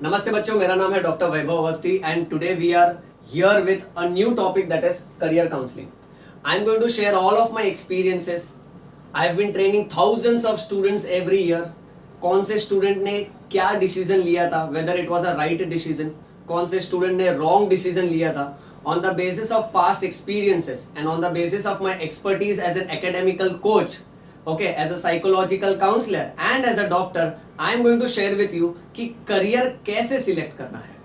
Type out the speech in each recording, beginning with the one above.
नमस्ते बच्चों, मेरा नाम है doctor Vaibhav Awasthi and today we are here with a new topic that is career counselling. I am going to share all of my experiences. I have been training thousands of students every year. कौन से student ने क्या decision लिया था, whether it was a right decision, कौन से student ने wrong decision लिया था. On the basis of past experiences and on the basis of my expertise as an academical coach, okay, as a psychological counselor and as a doctor, I am going to share with you कि career कैसे select करना है.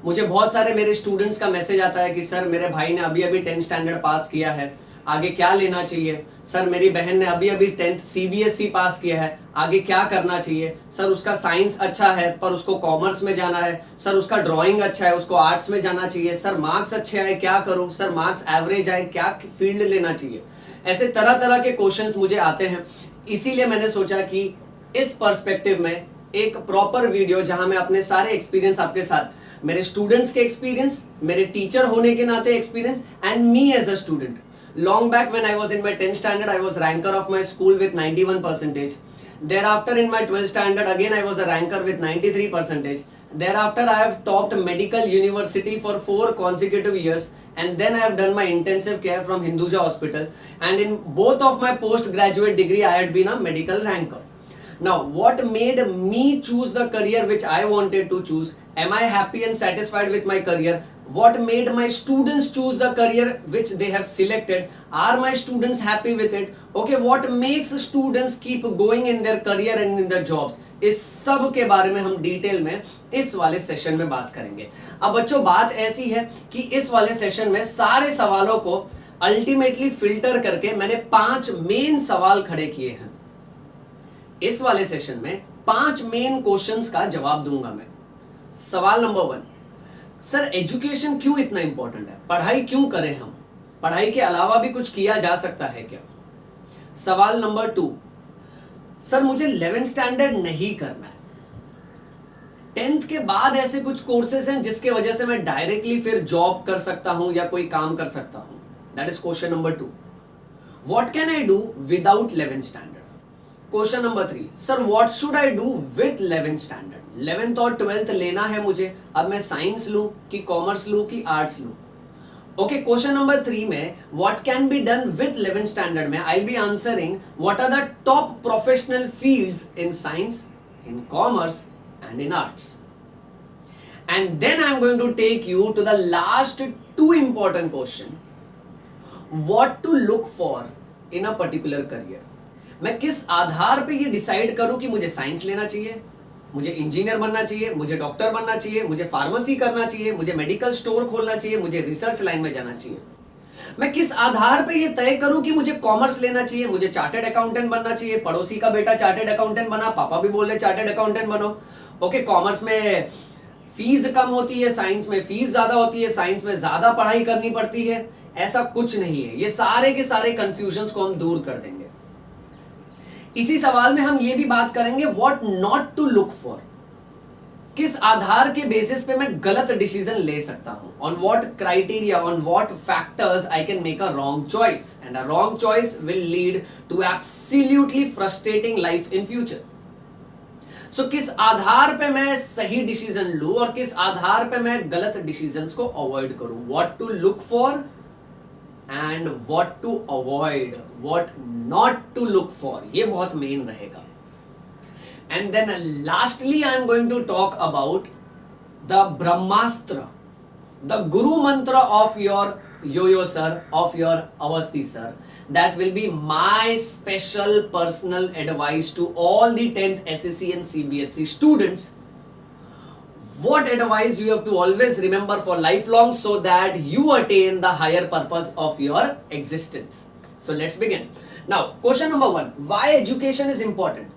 मुझे बहुत सारे मेरे students का message आता है कि सर मेरे भाई ने अभी अभी 10th स्टैंडर्ड पास किया है, आगे क्या लेना चाहिए. सर मेरी बहन ने अभी अभी 10th CBSE पास किया है, आगे क्या करना चाहिए. सर उसका साइंस अच्छा है पर उसको कॉमर्स में जाना है. सर उसका ड्राइंग अच्छा है, उसको आर्ट्स में जाना चाहिए. सर मार्क्स अच्छे आए, क्या करूं. सर मार्क्स एवरेज आए, क्या फील्ड लेना चाहिए. ऐसे तरह तरह के क्वेश्चंस मुझे आते हैं. इसीलिए मैंने सोचा कि इस पर्सपेक्टिव में एक प्रॉपर वीडियो जहां मैं अपने सारे एक्सपीरियंस आपके साथ, मेरे स्टूडेंट्स के एक्सपीरियंस, मेरे टीचर होने के नाते experience and me as a student. Long back when I was in my 10th standard, I was ranker of my school with 91%. Thereafter in my 12th standard, again I was a ranker with 93%. Thereafter I have topped medical university for 4 consecutive years. And then I have done my intensive care from Hinduja Hospital. And in both of my postgraduate degree, I had been a medical ranker. Now, what made me choose the career which I wanted to choose? Am I happy and satisfied with my career? What made my students choose the career which they have selected? Are my students happy with it? Okay, what makes students keep going in their career and in their jobs? इस सब के बारे में हम detail में इस वाले session में बात करेंगे. अब बच्चों, बात ऐसी है कि इस वाले सेशन में सारे सवालों को अल्टीमेटली फिल्टर करके मैंने 5 मेन सवाल खड़े किए हैं. इस वाले सेशन में 5 मेन क्वेश्चंस का जवाब दूंगा मैं. सवाल नंबर 1, सर एजुकेशन क्यों इतना इंपॉर्टेंट है, पढ़ाई क्यों करें हम, पढ़ाई के अलावा भी कुछ किया जा सकता है क्या. सवाल नंबर 2, सर मुझे 11th स्टैंडर्ड नहीं करना है, 10th के बाद ऐसे कुछ कोर्सेज हैं जिसके वजह से मैं डायरेक्टली फिर जॉब कर सकता हूं या कोई काम कर सकता हूं. That is question number 2. What can I do without 11th standard. Question number 3, sir what should I do with 11th standard. 11th और 12th लेना है मुझे, अब मैं साइंस लूं कि कॉमर्स लूं कि आर्ट्स लूं. ओके, क्वेश्चन नंबर 3 में what can be done with 11th standard में I be answering what are the top professional fields in science, in commerce and in arts. And then I am going to take you to the last 2 important question. What to look for in a particular career. मैं किस आधार पे ये decide करूं कि मुझे science लेना चाहिए, मुझे इंजीनियर बनना चाहिए, मुझे डॉक्टर बनना चाहिए, मुझे फार्मेसी करना चाहिए, मुझे मेडिकल स्टोर खोलना चाहिए, मुझे रिसर्च लाइन में जाना चाहिए. मैं किस आधार पे ये तय करूं कि मुझे कॉमर्स लेना चाहिए, मुझे चार्टर्ड अकाउंटेंट बनना चाहिए. पड़ोसी का बेटा चार्टर्ड अकाउंटेंट बना, पापा भी बोल रहे चार्टर्ड अकाउंटेंट बनो. ओके, कॉमर्स में फीस कम होती है, साइंस में फीस ज्यादा होती है, साइंस में ज्यादा पढ़ाई करनी पड़ती है. ऐसा कुछ नहीं है. ये सारे के सारे कंफ्यूजन को हम दूर कर देंगे. इसी सवाल में हम ये भी बात करेंगे what not to look for. किस आधार के बेसिस पे मैं गलत डिसीजन ले सकता हूं. On what criteria, on what factors I can make a wrong choice and a wrong choice will lead to absolutely frustrating life in future. So किस आधार पे मैं सही डिसीजन लूं और किस आधार पे मैं गलत डिसीजंस को अवॉइड करूं. What to look for and what to avoid, what not to look for, ये बहुत मेन रहेगा. And then lastly I am going to talk about the Brahmastra, the Guru mantra of your Yo-Yo sir, of your Avasthi sir. That will be my special personal advice to all the 10th SSC and CBSE students. What advice you have to always remember for lifelong so that you attain the higher purpose of your existence. So let's begin. Now, question number 1. Why education is important?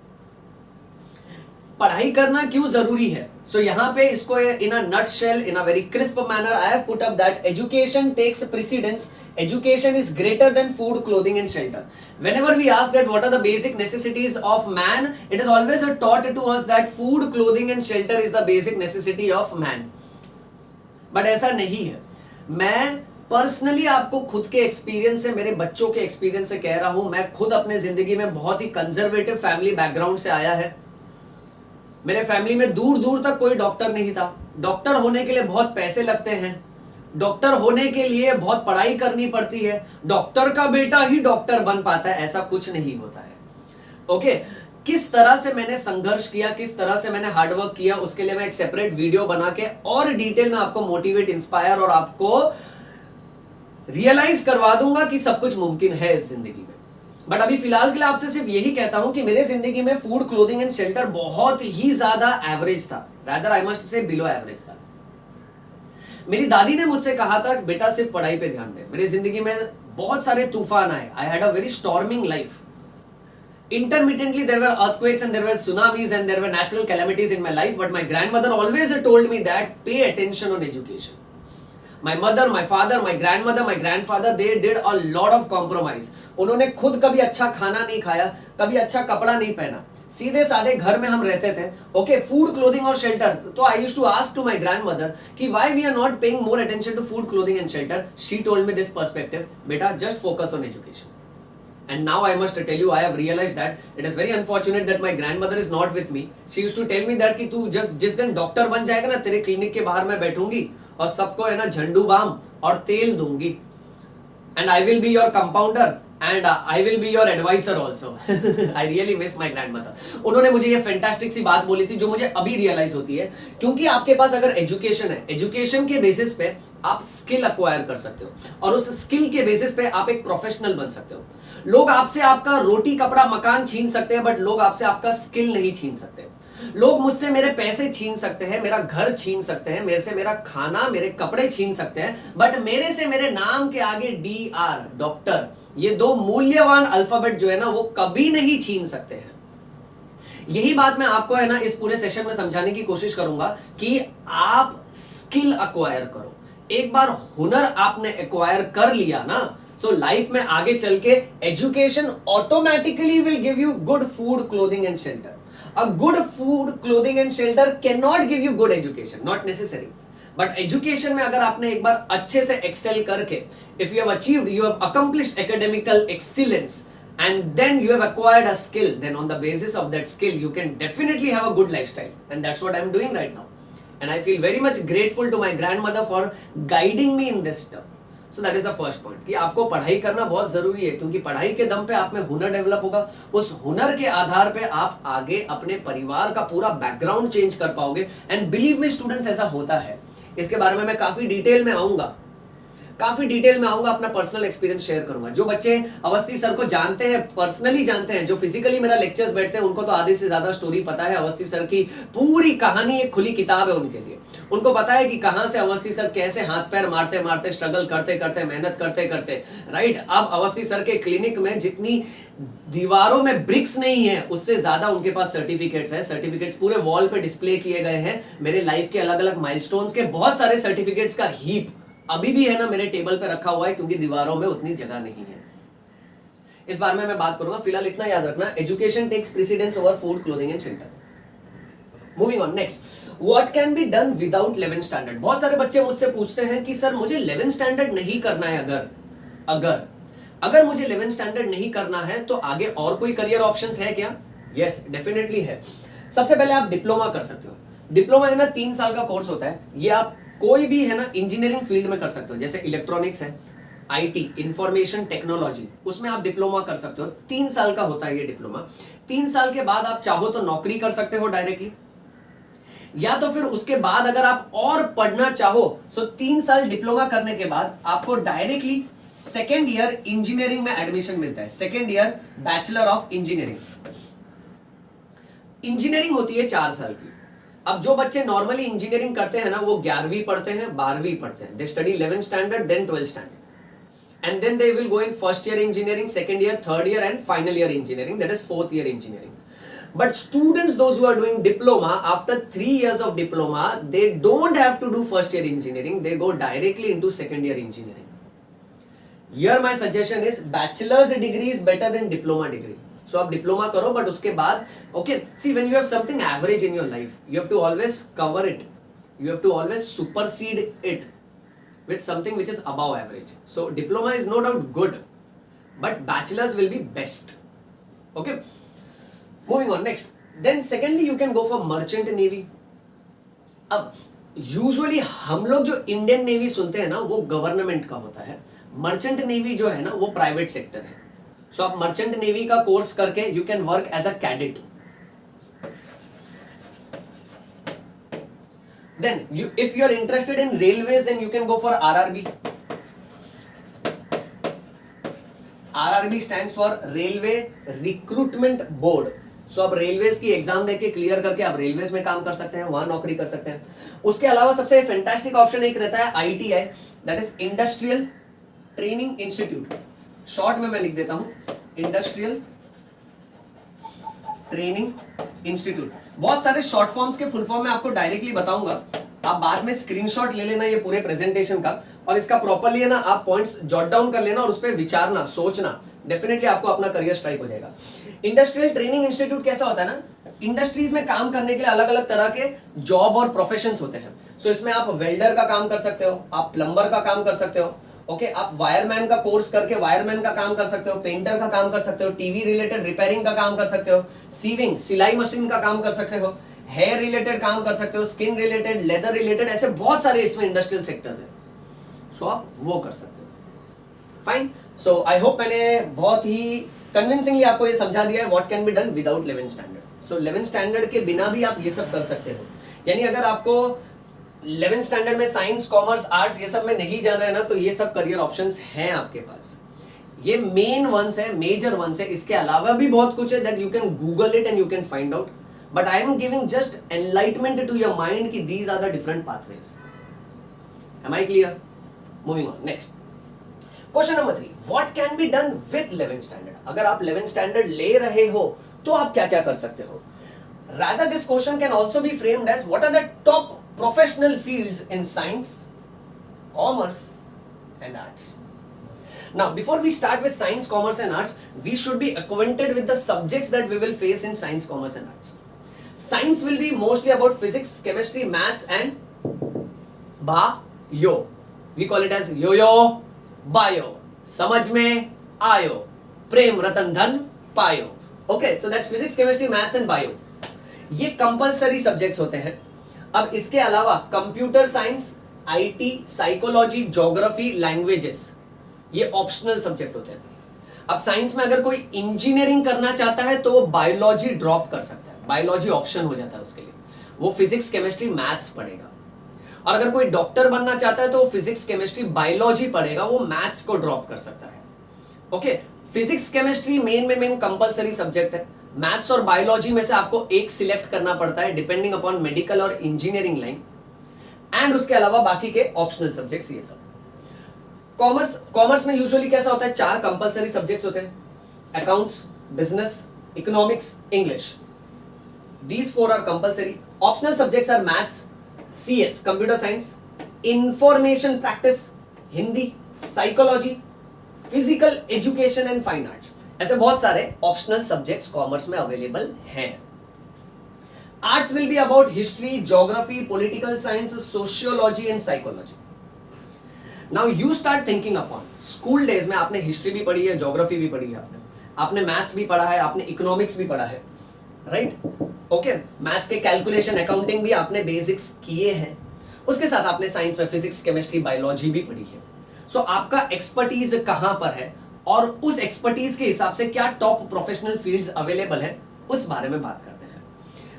पढ़ाई करना क्यों जरूरी है. So यहाँ पे इसको in a nutshell, in a very crisp manner, I have put up that education takes precedence. Education is greater than food, clothing and shelter. Whenever we ask that what are the basic necessities of man, it is always taught to us that food, clothing and shelter is the basic necessity of man. But ऐसा नहीं है. मैं personally आपको खुद के experience से, मेरे बच्चों के एक्सपीरियंस से कह रहा हूं. मैं खुद अपने जिंदगी में बहुत ही कंजर्वेटिव फैमिली बैकग्राउंड से आया है. मेरे फैमिली में दूर दूर तक कोई डॉक्टर नहीं था। डॉक्टर होने के लिए बहुत पैसे लगते हैं, डॉक्टर होने के लिए बहुत पढ़ाई करनी पड़ती है, डॉक्टर का बेटा ही डॉक्टर बन पाता है, ऐसा कुछ नहीं होता है। ओके, किस तरह से मैंने संघर्ष किया, किस तरह से मैंने हार्डवर्क किया, उसके लिए मैं एक सेपरेट वीडियो बना के और डिटेल में आपको मोटिवेट, इंस्पायर और आपको रियलाइज करवा दूंगा कि सब कुछ मुमकिन है इस जिंदगी में। बट अभी फिलहाल के लिए आपसे सिर्फ यही कहता हूं कि मेरे जिंदगी में फूड, क्लोथिंग एंड शेल्टर बहुत ही ज्यादा एवरेज था, rather I must say below average था। मेरी दादी ने मुझसे कहा था बेटा सिर्फ पढ़ाई पे ध्यान दे। मेरी जिंदगी में बहुत सारे तूफान आए, I had a very storming life. Intermittently there were earthquakes and there were tsunamis and there were natural calamities in my life, but my grandmother always told me that pay attention on education. My mother, my father, my grandmother, my grandfather, they did a lot of compromise. उन्होंने खुद कभी अच्छा खाना नहीं खाया, कभी अच्छा कपड़ा नहीं पहना, सीधे साधे घर में हम रहते थे। ओके, फूड, क्लोथिंग और शेल्टर। तो I used to ask to my grandmother कि why we are not paying more attention to food, clothing and shelter. She told me this perspective, बेटा just focus on education. And now I must tell you, I have realized that it is very unfortunate that my grandmother is not with me. She used to tell me that कि तू जिस दिन doctor बन जाएगा ना, तेरे clinic के बाहर मैं बैठूंगी और सबको है ना झंडू बाम और तेल दूंगी, and I will be your compounder and I will be your advisor also. I really miss my grandmother. उन्होंने मुझे ये फैंटास्टिक सी बात बोली थी जो मुझे अभी रियलाइज होती है, क्योंकि आपके पास अगर एजुकेशन है, एजुकेशन के बेसिस पे आप स्किल अक्वायर कर सकते हो और उस स्किल के बेसिस पे आप एक प्रोफेशनल बन सकते हो। लोग आपसे आपका रोटी, कपड़ा, मकान छीन सकते हैं, बट लोग आपसे आपका स्किल नहीं छीन सकते। लोग मुझसे मेरे पैसे छीन सकते हैं, मेरा घर छीन सकते हैं, मेरे से मेरा खाना, मेरे कपड़े छीन सकते हैं, बट मेरे से मेरे नाम के आगे DR, डॉक्टर, ये दो मूल्यवान अल्फाबेट जो है ना वो कभी नहीं छीन सकते हैं। यही बात मैं आपको है ना इस पूरे सेशन में समझाने की कोशिश करूंगा कि आप स्किल अक्वायर करो। एक बार हुनर आपने एक्वायर कर लिया ना, सो लाइफ में आगे चल के education automatically will give you good food, clothing and shelter. A good food, clothing and shelter can not give you good education, not necessary, but education में अगर आपने एक बार अच्छे से एक्सेल करके, if you have achieved, you have accomplished academical excellence and then you have acquired a skill, then on the basis of that skill you can definitely have a good lifestyle, and that's what I'm doing right now, and I feel very much grateful to my grandmother for guiding me in this term. So that is the first point कि आपको पढ़ाई करना बहुत जरूरी है, क्योंकि पढ़ाई के दम पे आप में हुनर डेवलप होगा, उस हुनर के आधार पे आप आगे अपने परिवार का पूरा बैकग्राउंड चेंज कर पाओगे। एंड बिलीव मी स्टूडेंट्स, ऐसा होता है। इसके बारे में मैं काफी डिटेल में आऊंगा, अपना पर्सनल एक्सपीरियंस शेयर करूंगा। जो बच्चे अवस्थी सर को जानते हैं, पर्सनली जानते हैं, जो फिजिकली मेरा लेक्चर्स बैठते हैं, उनको तो आधे से ज्यादा स्टोरी पता है। अवस्थी सर की पूरी कहानी एक खुली किताब है उनके लिए। उनको पता है कि कहां से अवस्थी सर कैसे हाथ पैर मारते मारते, स्ट्रगल करते करते, मेहनत करते करते, राइट। अब अवस्थी सर के क्लिनिक में जितनी दीवारों में ब्रिक्स नहीं है, उससे ज्यादा उनके पास सर्टिफिकेट्स है। सर्टिफिकेट्स पूरे वॉल पे डिस्प्ले किए गए हैं। मेरे लाइफ के अलग अलग माइलस्टोन्स के बहुत सारे सर्टिफिकेट्स का हीप अभी भी है ना मेरे टेबल पे रखा हुआ है, क्योंकि दीवारों में उतनी जगह नहीं है। इस बारे में मैं बात करूंगा। फिलहाल इतना याद रखना, education takes precedence over food, clothing and shelter. Moving on, next, what can be done without 11th standard. बहुत सारे बच्चे मुझसे पूछते हैं कि सर मुझे 11th स्टैंडर्ड नहीं करना है, अगर मुझे 11th स्टैंडर्ड नहीं करना है तो आगे और कोई करियर ऑप्शंस है क्या? यस, डेफिनेटली है। सबसे पहले आप डिप्लोमा कर सकते हो। डिप्लोमा है ना 3 साल का कोर्स होता है। ये आप कोई भी है ना इंजीनियरिंग फील्ड में कर सकते हो, जैसे इलेक्ट्रॉनिक्स है, IT, इंफॉर्मेशन टेक्नोलॉजी, उसमें आप डिप्लोमा कर सकते हो। 3 साल का होता है ये डिप्लोमा। 3 साल के बाद आप चाहो तो नौकरी कर सकते हो डायरेक्टली, या तो फिर उसके बाद अगर आप और पढ़ना चाहो तो 3 साल डिप्लोमा करने के बाद आपको डायरेक्टली सेकेंड ईयर इंजीनियरिंग में एडमिशन मिलता है। Second year bachelor of engineering. Engineering होती है 4 साल की। अब जो बच्चे नॉर्मली इंजीनियरिंग करते हैं ना, वो 11वीं पढ़ते हैं, 12वीं पढ़ते हैं। They study 11th standard, then 12th standard, and then they will go in first year engineering, second year, third year and final year engineering, that is fourth year engineering. But students, those who are doing diploma, after 3 years of diploma, they don't have to do first year engineering, they go directly into second year engineering. Here my suggestion is bachelor's degree is better than diploma degree. So आप diploma करो, but उसके बाद okay, see when you have something average in your life, you have to always cover it, you have to always supersede it with something which is above average. So diploma is no doubt good, but bachelor's will be best. Okay, moving on. Next, then secondly you can go for merchant navy. अब usually हम लोग जो Indian navy सुनते हैं ना वो government का होता है. मर्चेंट नेवी जो है ना वो प्राइवेट सेक्टर है. सो आप मर्चेंट नेवी का कोर्स करके you can work as a cadet. Then if you are interested in railways, then you can go for RRB. RRB stands for Railway Recruitment Board. सो आप railways की exam देके clear करके आप railways में काम कर सकते हैं, वहां नौकरी कर सकते हैं. उसके अलावा सबसे फैंटास्टिक ऑप्शन एक रहता है ITI, that is industrial training institute. Short में मैं लिख देता हूं इंडस्ट्रियल ट्रेनिंग इंस्टीट्यूट. बहुत सारे शॉर्ट फॉर्म्स के फुल फॉर्म में आपको डायरेक्टली बताऊंगा. आप बाद में स्क्रीनशॉट ले लेना ये पूरे प्रेजेंटेशन का और इसका प्रॉपरली है ना आप पॉइंट्स जॉट डाउन कर लेना और उस पर विचारना, सोचना. डेफिनेटली आपको अपना करियर स्ट्राइक हो जाएगा. इंडस्ट्रियल ट्रेनिंग इंस्टीट्यूट कैसा होता है ना, इंडस्ट्रीज में काम करने के लिए अलग अलग तरह के जॉब और प्रोफेशंस होते हैं. सो इसमें आप वेल्डर का काम कर सकते हो, आप प्लम्बर का काम कर सकते हो, ओके आप वायरमैन का कोर्स करके वायरमैन का काम कर सकते हो, पेंटर का काम कर सकते हो, टीवी रिलेटेड रिपेयरिंग का काम कर सकते हो, सीविंग सिलाई मशीन का काम कर सकते हो, हेयर रिलेटेड काम कर सकते हो, स्किन रिलेटेड, लेदर रिलेटेड, ऐसे बहुत सारे इसमें इंडस्ट्रियल सेक्टर्स हैं. सो आप वो कर सकते हो. फाइन. सो आई होप मैंने बहुत ही कन्विंसिंगली आपको ये समझा दिया है what can be done without 11th standard. So 11th standard के बिना भी आप ये सब कर सकते हो. यानी अगर आपको 11th स्टैंडर्ड में साइंस, कॉमर्स, आर्ट्स ये सब में नहीं जाना है ना तो ये सब करियर ऑप्शंस हैं आपके पास. ये मेन वंस है, मेजर वंस है. इसके अलावा भी बहुत कुछ है that you can Google it and you can find out. But I am giving just enlightenment to your mind कि these are the different pathways. Am I clear? Moving on next. Question number 3, what can be done with 11th standard. अगर आप 11th standard ले रहे हो तो आप क्या क्या कर सकते हो. Rather this question can also be framed as what are the top professional fields in science, commerce and arts. Now, before we start with science, commerce and arts, we should be acquainted with the subjects that we will face in science, commerce and arts. Science will be mostly about physics, chemistry, maths and bio. We call it as yo-yo bio. समझ में आयो, प्रेम रतन धन पायो. Okay, so that's physics, chemistry, maths and bio. ये compulsory subjects होते हैं. अब इसके अलावा computer science, IT, psychology, geography, languages ये ऑप्शनल सब्जेक्ट होते हैं. अब साइंस में अगर कोई इंजीनियरिंग करना चाहता है तो वो बायोलॉजी ड्रॉप कर सकता है, बायोलॉजी ऑप्शन हो जाता है उसके लिए. वो फिजिक्स, केमिस्ट्री, मैथ्स पढ़ेगा. और अगर कोई डॉक्टर बनना चाहता है तो वो फिजिक्स, केमिस्ट्री, बायोलॉजी पढ़ेगा, वो मैथ्स को ड्रॉप कर सकता है. Okay, physics, chemistry main compulsory subject है. मैथ्स और बायोलॉजी में से आपको एक सिलेक्ट करना पड़ता है डिपेंडिंग अपॉन मेडिकल और इंजीनियरिंग लाइन. एंड उसके अलावा बाकी के ऑप्शनल सब्जेक्ट्स ये सब. कॉमर्स में यूजुअली कैसा होता है, 4 कंपलसरी सब्जेक्ट्स होते हैं. Accounts, business, economics, English. These 4 are compulsory. Optional subjects are maths, CS computer science, information practice, Hindi, psychology, physical education and fine arts. ऐसे बहुत सारे ऑप्शनल सब्जेक्ट्स कॉमर्स में अवेलेबल हैं. Arts will be about history, geography, political science, sociology and psychology. Now you start thinking upon school days में आपने history भी पढ़ी है, ज्योग्राफी भी पढ़ी है, आपने मैथ्स भी पढ़ा है, आपने इकोनॉमिक्स भी पढ़ा है, राइट? ओके, मैथ्स के कैलकुलेशन, अकाउंटिंग भी आपने बेसिक्स किए हैं. उसके साथ आपने साइंस में फिजिक्स, केमिस्ट्री, बायोलॉजी भी पढ़ी है. सो आपका एक्सपर्टीज कहां पर है और उस एक्सपर्टीज के हिसाब से क्या टॉप प्रोफेशनल फील्ड्स अवेलेबल है उस बारे में बात करते हैं.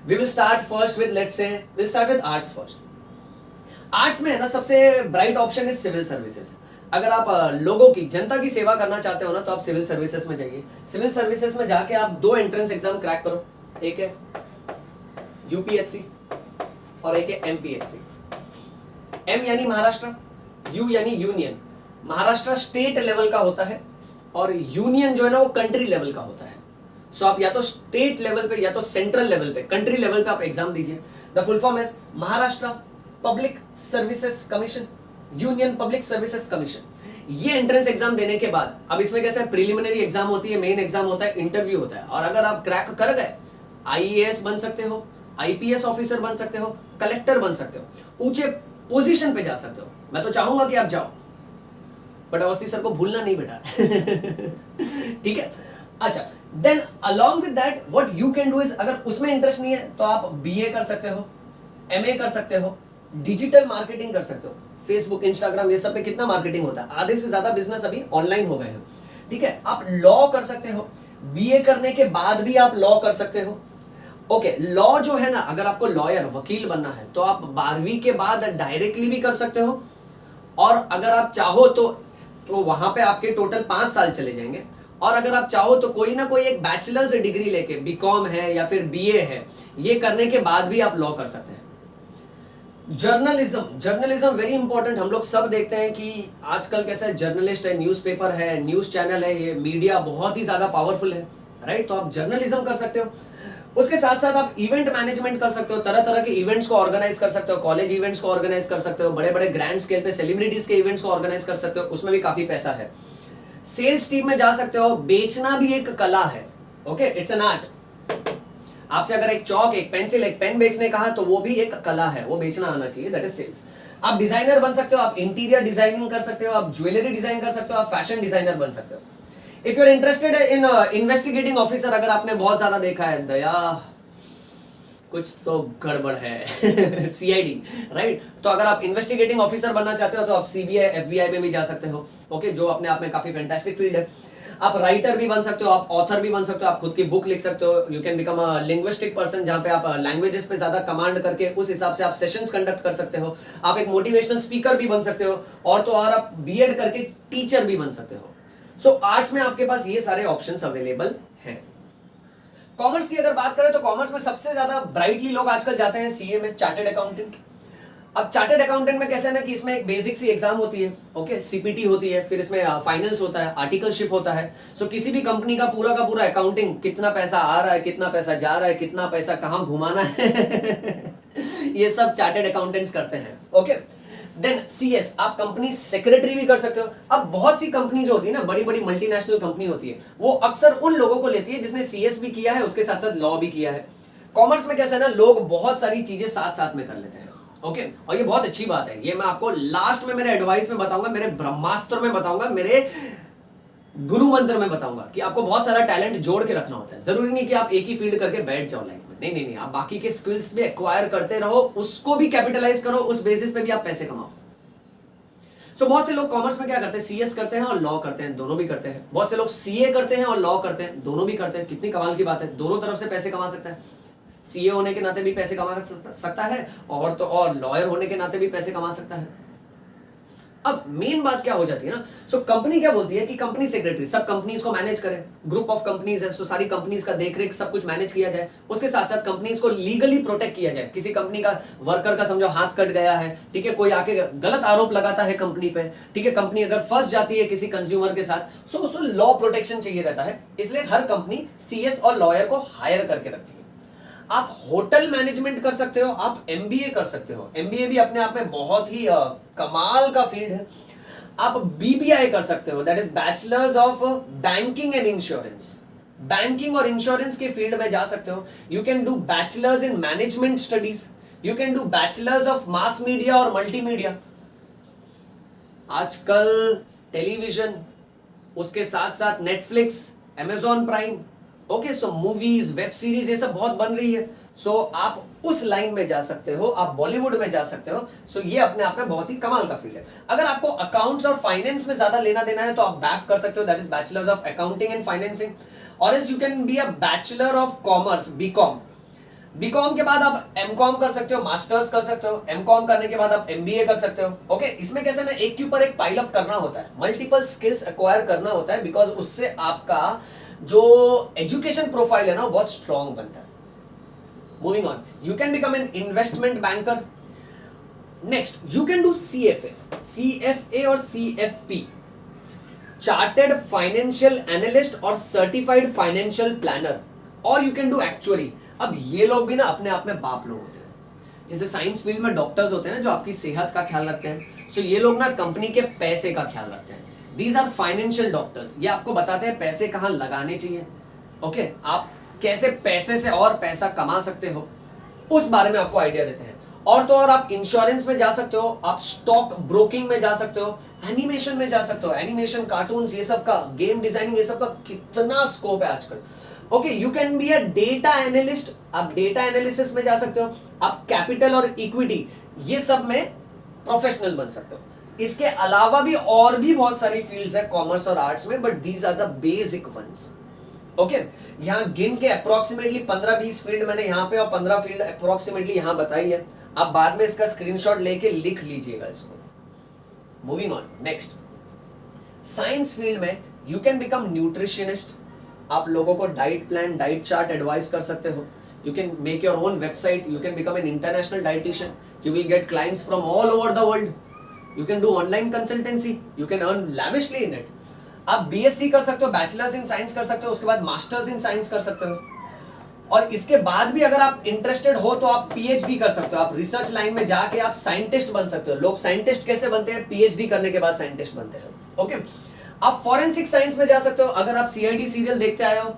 We will start first with, let's say will start with arts first. Arts में है ना सबसे bright option is civil services. अगर आप लोगों की, जनता की सेवा करना चाहते हो ना तो आप सिविल सर्विसेज में जाइए. सिविल सर्विसेज में जाके आप 2 एंट्रेंस एग्जाम क्रैक करो. एक है यूपीएससी और एक है एमपीएससी. एम यानी महाराष्ट्र, यू यानी यूनियन. महाराष्ट्र स्टेट लेवल का होता है और यूनियन जो है ना वो कंट्री लेवल का होता है. सो आप या तो स्टेट लेवल पे या तो सेंट्रल लेवल पे, कंट्री लेवल पे आप एग्जाम दीजिए. The full form is Maharashtra public services commission, union public services commission. ये एंट्रेंस एग्जाम देने के बाद अब इसमें कैसे प्रिलिमिनरी एग्जाम होती है, मेन एग्जाम होता है, इंटरव्यू होता है. और अगर आप क्रैक कर गए, आईएएस बन सकते हो, आईपीएस ऑफिसर बन सकते हो, कलेक्टर बन सकते हो, ऊंचे पोजीशन पे जा सकते हो. मैं तो चाहूंगा कि आप जाओ, बट अवस्थी सर को भूलना नहीं बेटा. ठीक है. अच्छा, then along with that what you can do is, अगर उसमें इंटरेस्ट नहीं है तो आप बीए कर सकते हो, एमए कर सकते हो, डिजिटल मार्केटिंग कर सकते हो। फेसबुक, इंस्टाग्राम, ये सब पे कितना मार्केटिंग होता है, आधे से ज्यादा बिजनेस अभी ऑनलाइन हो गए हैं। ठीक है, आप लॉ कर सकते हो, बीए करने के बाद भी आप लॉ कर सकते हो। ओके, लॉ जो है ना, अगर आपको लॉयर, वकील बनना है तो आप 12वीं के बाद डायरेक्टली भी कर सकते हो, और अगर आप चाहो तो वहां पे आपके टोटल 5 साल चले जाएंगे। और अगर आप चाहो तो कोई ना कोई एक बैचलर्स डिग्री लेके, बीकॉम है या फिर बीए है, ये करने के बाद भी आप लॉ कर सकते हैं। Journalism very important. हम लोग सब देखते हैं कि आजकल कैसा है, जर्नलिस्ट है, न्यूज़पेपर है, न्यूज चैनल है, ये मीडिया बहुत ही ज्यादा पावरफुल है, राइट? तो आप जर्नलिज्म कर सकते हो। उसके साथ साथ आप इवेंट मैनेजमेंट कर सकते हो, तरह तरह के इवेंट्स को ऑर्गेनाइज कर सकते हो, कॉलेज इवेंट्स को ऑर्गेनाइज कर सकते हो, बड़े बड़े ग्रैंड स्केल पे सेलिब्रिटीज के इवेंट्स को ऑर्गेनाइज कर सकते हो, उसमें भी काफी पैसा है। सेल्स टीम में जा सकते हो, बेचना भी एक कला है। Okay, it's an art. आपसे अगर एक चौक, एक पेंसिल, एक पेन बेचने कहा तो वो भी एक कला है, वो बेचना आना चाहिए, दैट इज सेल्स। आप डिजाइनर बन सकते हो, आप इंटीरियर डिजाइनिंग कर सकते हो, आप ज्वेलरी डिजाइन कर सकते हो, आप फैशन डिजाइनर बन सकते हो। If you are interested in investigating officer, अगर आपने बहुत ज्यादा देखा है, दया कुछ तो गड़बड़ है सीआईडी, राइट? तो अगर आप इन्वेस्टिगेटिंग ऑफिसर बनना चाहते हो तो आप सीबीआई, एफबीआई में भी जा सकते हो। ओके, जो अपने आप में काफी फैंटास्टिक फील्ड है। आप राइटर भी बन सकते हो, आप ऑथर भी बन सकते हो, आप खुद की बुक लिख सकते हो। You can become a linguistic person, जहां पे आप लैंग्वेजेस पे ज्यादा कमांड करके उस हिसाब से आप सेशंस कंडक्ट कर सकते हो। आप एक मोटिवेशनल स्पीकर भी बन सकते हो, और तो और आप बीएड करके टीचर भी बन सकते हो। सो आर्ट्स में आपके पास ये सारे ऑप्शंस अवेलेबल हैं। कॉमर्स की अगर बात करें तो कॉमर्स में सबसे ज्यादा ब्राइटली लोग आजकल जाते हैं सीए में, चार्टर्ड अकाउंटेंट। अब चार्टर्ड अकाउंटेंट में कैसे है ना कि इसमें एक बेसिक सी एग्जाम होती है, ओके, सीपीटी होती है, फिर इसमें फाइनल्स होता है, आर्टिकलशिप होता है। सो किसी भी कंपनी का पूरा अकाउंटिंग, कितना पैसा आ रहा है, कितना पैसा जा रहा है, कितना पैसा कहां घुमाना है ये सब चार्टर्ड अकाउंटेंट्स करते हैं। ओके, देन सीएस, आप कंपनी सेक्रेटरी भी कर सकते हो। अब बहुत सी कंपनी जो होती है ना, बड़ी बड़ी मल्टीनेशनल कंपनी होती है, वो अक्सर उन लोगों को लेती है जिसने सीएस भी किया है, उसके साथ साथ लॉ भी किया है। कॉमर्स में कैसा है ना, लोग बहुत सारी चीजें साथ साथ में कर लेते हैं। ओके, और ये बहुत अच्छी बात है। ये मैं आपको लास्ट में मेरे एडवाइस में बताऊंगा, मेरे ब्रह्मास्त्र में बताऊंगा, मेरे गुरु मंत्र में बताऊंगा कि आपको बहुत सारा टैलेंट जोड़ के रखना होता है। जरूरी नहीं कि आप एक ही फील्ड करके बैठ जाओ लाइफ में, नहीं नहीं नहीं, आप बाकी के स्किल्स भी एक्वायर करते रहो, उसको भी कैपिटलाइज करो, उस बेसिस पे भी आप पैसे कमाओ। सो बहुत से लोग कॉमर्स में क्या करते हैं, सीएस करते हैं और लॉ करते हैं, दोनों भी करते हैं। बहुत से लोग सीए करते हैं और लॉ करते हैं, दोनों भी करते हैं। कितनी कमाल की बात है, दोनों तरफ से पैसे कमा सकता है। सीए होने के नाते भी पैसे कमा सकता है, और तो और लॉयर होने के नाते भी पैसे कमा सकता है। अब मेन बात क्या हो जाती है ना, सो कंपनी क्या बोलती है कि कंपनी सेक्रेटरी सब कंपनीज को मैनेज करे, ग्रुप ऑफ कंपनीज है, सो सारी कंपनीज का देखरेख सब कुछ मैनेज किया जाए। उसके साथ साथ कंपनीज को लीगली प्रोटेक्ट किया जाए। किसी कंपनी का वर्कर का समझो हाथ कट गया है, ठीक है, कोई आके गलत आरोप लगाता है कंपनी पे, ठीक है, कंपनी अगर फंस जाती है किसी कंज्यूमर के साथ, सो उसको लॉ प्रोटेक्शन चाहिए रहता है। इसलिए हर कंपनी सीएस और लॉयर को हायर करके रखती है। आप होटल मैनेजमेंट कर सकते हो, आप एमबीए कर सकते हो। एमबीए भी अपने आप में बहुत ही कमाल का फील्ड है। आप बीबीआई कर सकते हो, that is bachelors of banking and insurance. Banking और इंश्योरेंस के फील्ड में जा सकते हो। You can do bachelors in management studies, you can do bachelors of mass media और मल्टीमीडिया। आजकल टेलीविजन, उसके साथ साथ नेटफ्लिक्स, अमेजॉन प्राइम, ओके, सो मूवीज, वेब सीरीज, ये सब बहुत बन रही है। सो आप उस लाइन में जा सकते हो, आप बॉलीवुड में जा सकते हो। सो ये अपने आप में बहुत ही कमाल का फील्ड है। अगर आपको अकाउंट्स और फाइनेंस में ज्यादा लेना देना है तो आप बैफ कर सकते हो, that is bachelors of accounting and financing. और else you can be a bachelor of commerce, BCom. BCom के बाद आप एमकॉम कर सकते हो, मास्टर्स कर सकते हो। एमकॉम करने के बाद आप एमबीए कर सकते हो। ओके, इसमें कैसे ना, एक के ऊपर एक पाइल अप करना होता है, मल्टीपल स्किल्स एक्वायर करना होता है, बिकॉज उससे आपका जो एजुकेशन प्रोफाइल है ना वो बहुत स्ट्रॉन्ग बनता है। Moving on, you can become an investment banker. Next, you can do CFA, CFA और सीएफपी, चार्टर्ड फाइनेंशियल एनालिस्ट और सर्टिफाइड फाइनेंशियल प्लानर। और यू कैन डू एक्चुअरी। अब ये लोग भी ना अपने आप में बाप लोग होते हैं। जैसे साइंस फील्ड में डॉक्टर्स होते हैं ना जो आपकी सेहत का ख्याल रखते हैं, सो ये लोग ना कंपनी के पैसे का ख्याल रखते हैं। These are financial doctors. ये आपको बताते हैं पैसे कहां लगाने चाहिए, ओके, आप कैसे पैसे से और पैसा कमा सकते हो, उस बारे में आपको आइडिया देते हैं। और तो और आप इंश्योरेंस में जा सकते हो, आप स्टॉक ब्रोकिंग में जा सकते हो, एनिमेशन में जा सकते हो, एनिमेशन, कार्टून्स, ये सब का, गेम डिजाइनिंग, ये सब का कितना स्कोप है आजकल। Okay, you can be a data analyst, आप डेटा एनालिसिस में जा सकते हो, आप कैपिटल और इक्विटी ये सब में प्रोफेशनल बन सकते हो। इसके अलावा भी और भी बहुत सारी फील्ड्स है कॉमर्स और आर्ट्स में, but these are the basic ones. Okay, यहां गिन के अप्रोक्सीमेटली 15-20 फील्ड मैंने यहां पे और 15 फील्ड अप्रोक्सीमेटली यहां बताई है। आप बाद में इसका स्क्रीनशॉट लेके लिख लीजिएगा इसको। Moving on next, science field में यू कैन बिकम न्यूट्रिशनिस्ट, आप लोगों को diet plan, diet chart advice कर सकते हो। You can make your own website, you can become an international dietitian, you will get clients from all over the world, you can do online consultancy, you can earn lavishly in it. आप BSc कर सकते हो, bachelors in science कर सकते हो, उसके बाद masters in science कर सकते हो, और इसके बाद भी अगर आप इंटरेस्टेड हो तो आप पीएचडी कर सकते हो। आप रिसर्च लाइन में जाके आप साइंटिस्ट बन सकते हो। लोग साइंटिस्ट कैसे बनते हैं? पीएचडी करने के बाद साइंटिस्ट बनते हैं। ओके, आप फॉरेंसिक साइंस में जा सकते हो। अगर आप सीआईडी सीरियल देखते आए हो,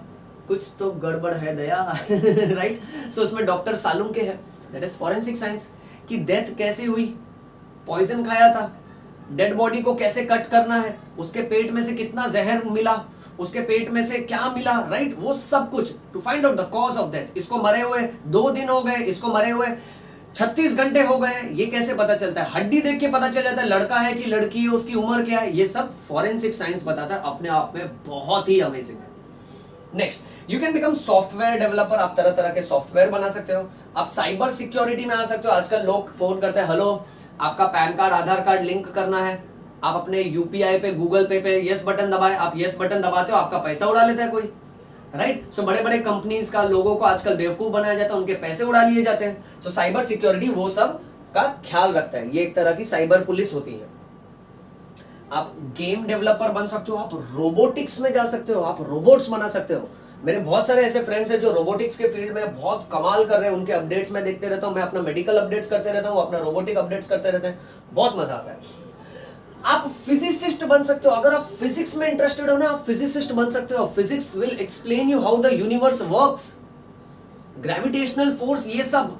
कुछ तो गड़बड़ है दया राइट। सो उसमें डॉक्टर सालुंके है, दैट इज फॉरेंसिक साइंस, कि डेथ कैसे हुई, पॉइजन खाया था, डेड बॉडी को कैसे कट करना है, उसके पेट में से कितना जहर मिला, उसके पेट में से क्या मिला, राइट, वो सब कुछ to find out the cause of death. इसको मरे हुए 2 दिन हो गए, इसको मरे हुए 36 घंटे हो गए, ये कैसे पता चलता है? हड्डी देख के पता चल जाता है लड़का है कि लड़की है, उसकी उम्र क्या है, ये सब फॉरेंसिक साइंस बताता है। अपने आप में बहुत ही अमेजिंग है। Next, you can become software developer, आप तरह तरह के सॉफ्टवेयर बना सकते हो। आप साइबर सिक्योरिटी में आ सकते हो। आजकल लोग फोन करते हैं, हेलो आपका पैन कार्ड, आधार कार्ड लिंक करना है, आप अपने यूपीआई पे, गूगल पे पे यस बटन दबाए, आप यस बटन दबाते हो, आपका पैसा उड़ा लेता है कोई, राइट। सो बड़े बड़े कंपनीज का लोगों को आजकल बेवकूफ बनाया जाता है, उनके पैसे उड़ा लिए जाते हैं। सो साइबर सिक्योरिटी वो सब का ख्याल रखता है, ये एक तरह की साइबर पुलिस होती है। आप गेम डेवलपर बन सकते हो, आप रोबोटिक्स में जा सकते हो, आप रोबोट्स बना सकते हो। मेरे बहुत सारे ऐसे फ्रेंड्स हैं जो रोबोटिक्स के फील्ड में बहुत कमाल कर रहे हैं, उनके अपडेट्स मैं देखते रहता हूं। मैं अपना मेडिकल अपडेट्स करते रहता हूं, अपना रोबोटिक अपडेट्स करते रहते हैं, बहुत मजा आता है। आप फिजिसिस्ट बन सकते हो, अगर आप फिजिक्स में इंटरेस्टेड हो ना, आप फिजिसिस्ट बन सकते हो। Physics will explain you how the universe works, gravitational force, ये सब।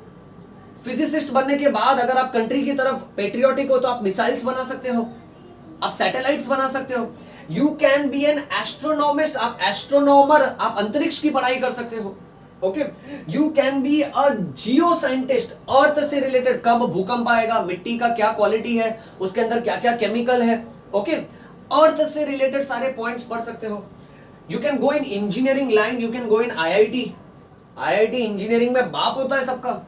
फिजिसिस्ट बनने के बाद अगर आप कंट्री की तरफ पेट्रियोटिक हो तो आप मिसाइल्स बना सकते हो, आप सैटेलाइट्स बना सकते हो। You can be an astronomist, आप एस्ट्रोनॉमर, आप अंतरिक्ष की पढ़ाई कर सकते हो। Okay, you can be a geo scientist, earth से रिलेटेड, कब भूकंप आएगा, मिट्टी का क्या क्वालिटी है, उसके अंदर क्या क्या केमिकल है, ओके, अर्थ से रिलेटेड सारे पॉइंट्स पढ़ सकते हो। You can go in engineering line, you can go in IIT. IIT engineering में बाप होता है सबका।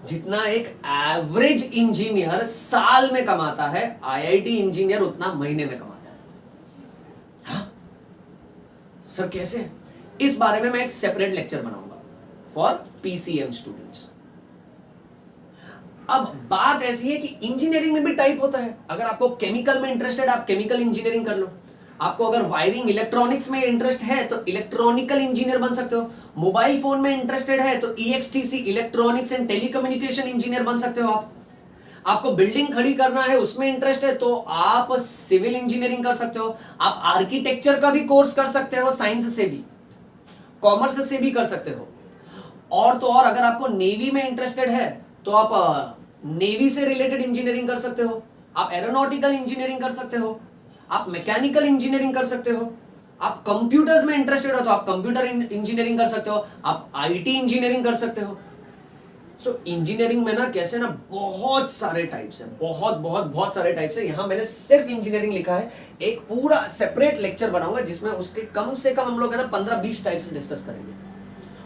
जितना एक एवरेज इंजीनियर साल में कमाता है, आईआईटी इंजीनियर उतना महीने में कमाता है। हाँ सर, कैसे? इस बारे में मैं एक सेपरेट लेक्चर बनाऊंगा फॉर पीसीएम स्टूडेंट्स। अब बात ऐसी है कि इंजीनियरिंग में भी टाइप होता है। अगर आपको केमिकल में इंटरेस्टेड, आप केमिकल इंजीनियरिंग कर लो। आपको अगर वायरिंग, इलेक्ट्रॉनिक्स में इंटरेस्ट है तो इलेक्ट्रॉनिकल इंजीनियर बन सकते हो। मोबाइल फोन में इंटरेस्टेड है तो ईएक्सटीसी, इलेक्ट्रॉनिक्स एंड टेलीकम्युनिकेशन इंजीनियर बन सकते हो आप। आपको बिल्डिंग खड़ी करना है, उसमें इंटरेस्ट है तो आप सिविल इंजीनियरिंग कर सकते हो। आप आर्किटेक्चर का भी कोर्स कर सकते हो, साइंस से भी, कॉमर्स से भी कर सकते हो। और तो और अगर आपको नेवी में इंटरेस्टेड है तो आप नेवी से रिलेटेड इंजीनियरिंग कर सकते हो, आप एरोनॉटिकल इंजीनियरिंग कर सकते हो, आप मैकेनिकल इंजीनियरिंग कर सकते हो। आप कंप्यूटर्स में इंटरेस्टेड हो तो आप कंप्यूटर इंजीनियरिंग कर सकते हो, आप आईटी इंजीनियरिंग कर सकते हो। सो इंजीनियरिंग में ना कैसे ना बहुत सारे टाइप्स हैं, बहुत बहुत बहुत सारे टाइप्स हैं। यहां मैंने सिर्फ इंजीनियरिंग लिखा है, एक पूरा सेपरेट लेक्चर बनाऊंगा जिसमें उसके कम से कम हम लोग है ना 15-20 टाइप्स डिस्कस करेंगे,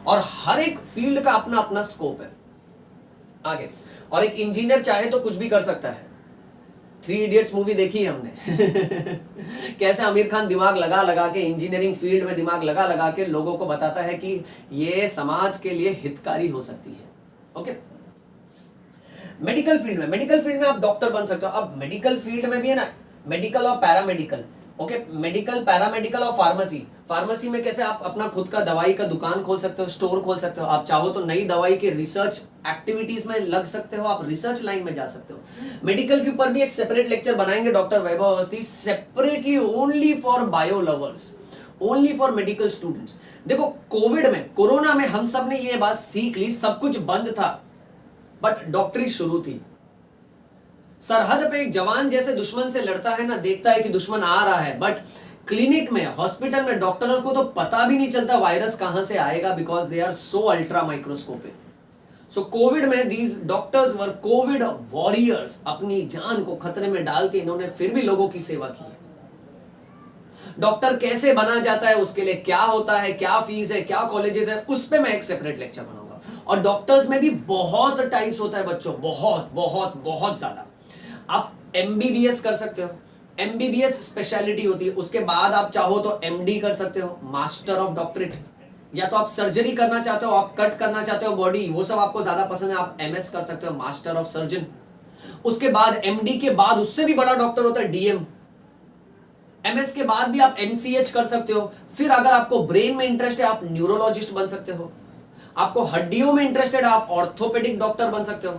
और हर एक फील्ड का अपना अपना स्कोप है आगे। और एक इंजीनियर चाहे तो कुछ भी कर सकता है। 3 इडियट्स मूवी देखी है हमने कैसे आमिर खान दिमाग लगा लगा के, इंजीनियरिंग फील्ड में दिमाग लगा लगा के लोगों को बताता है कि ये समाज के लिए हितकारी हो सकती है। ओके, मेडिकल फील्ड में आप डॉक्टर बन सकते हो। अब मेडिकल फील्ड में भी है ना मेडिकल और पैरामेडिकल। ओके, मेडिकल, पैरामेडिकल और फार्मेसी में कैसे आप अपना खुद का दवाई का दुकान खोल सकते हो, स्टोर खोल सकते हो। आप चाहो तो नई दवाई के रिसर्च एक्टिविटीज में लग सकते हो, आप रिसर्च लाइन में जा सकते हो। मेडिकल के ऊपर भी एक सेपरेट लेक्चर बनाएंगे doctor Vaibhav Awasthi, separately only for bio lovers, only for medical students. देखो कोविड में, कोरोना में हम सब ने ये बात सीख ली, सब कुछ बंद था बट डॉक्टरी शुरू थी। सरहद पे एक जवान जैसे दुश्मन से लड़ता है ना, देखता है कि दुश्मन आ रहा है, बट क्लिनिक में, हॉस्पिटल में डॉक्टरों को तो पता भी नहीं चलता वायरस कहां से आएगा, because they are so ultra microscopic. So COVID में these doctors were COVID warriors. अपनी जान को खतरे में डाल के इन्होंने फिर भी लोगों की सेवा की है. डॉक्टर कैसे बना जाता है, उसके लिए क्या होता है, क्या फीस है, क्या कॉलेजेस है, उस पे मैं एक सेपरेट लेक्चर बनाऊंगा. और डॉक्टर्स में भी बहुत टाइप्स होता है बच्चों, बहुत बहुत बहुत ज्यादा. आप एमबीबीएस कर सकते हो, एमबीबीएस स्पेशलिटी होती है. उसके बाद आप चाहो तो एमडी कर सकते हो, मास्टर ऑफ डॉक्टरेट. या तो आप सर्जरी करना चाहते हो, आप कट करना चाहते हो बॉडी, वो सब आपको ज्यादा पसंद है, आप एमएस कर सकते हो, मास्टर ऑफ सर्जन. उसके बाद एमडी के बाद उससे भी बड़ा डॉक्टर होता है डीएम. एमएस के बाद भी आप एमसीएच कर सकते हो. फिर अगर आपको ब्रेन में इंटरेस्ट है, आप न्यूरोलॉजिस्ट बन सकते हो. आपको हड्डियों में इंटरेस्टेड है, आप ऑर्थोपेडिक डॉक्टर बन सकते हो.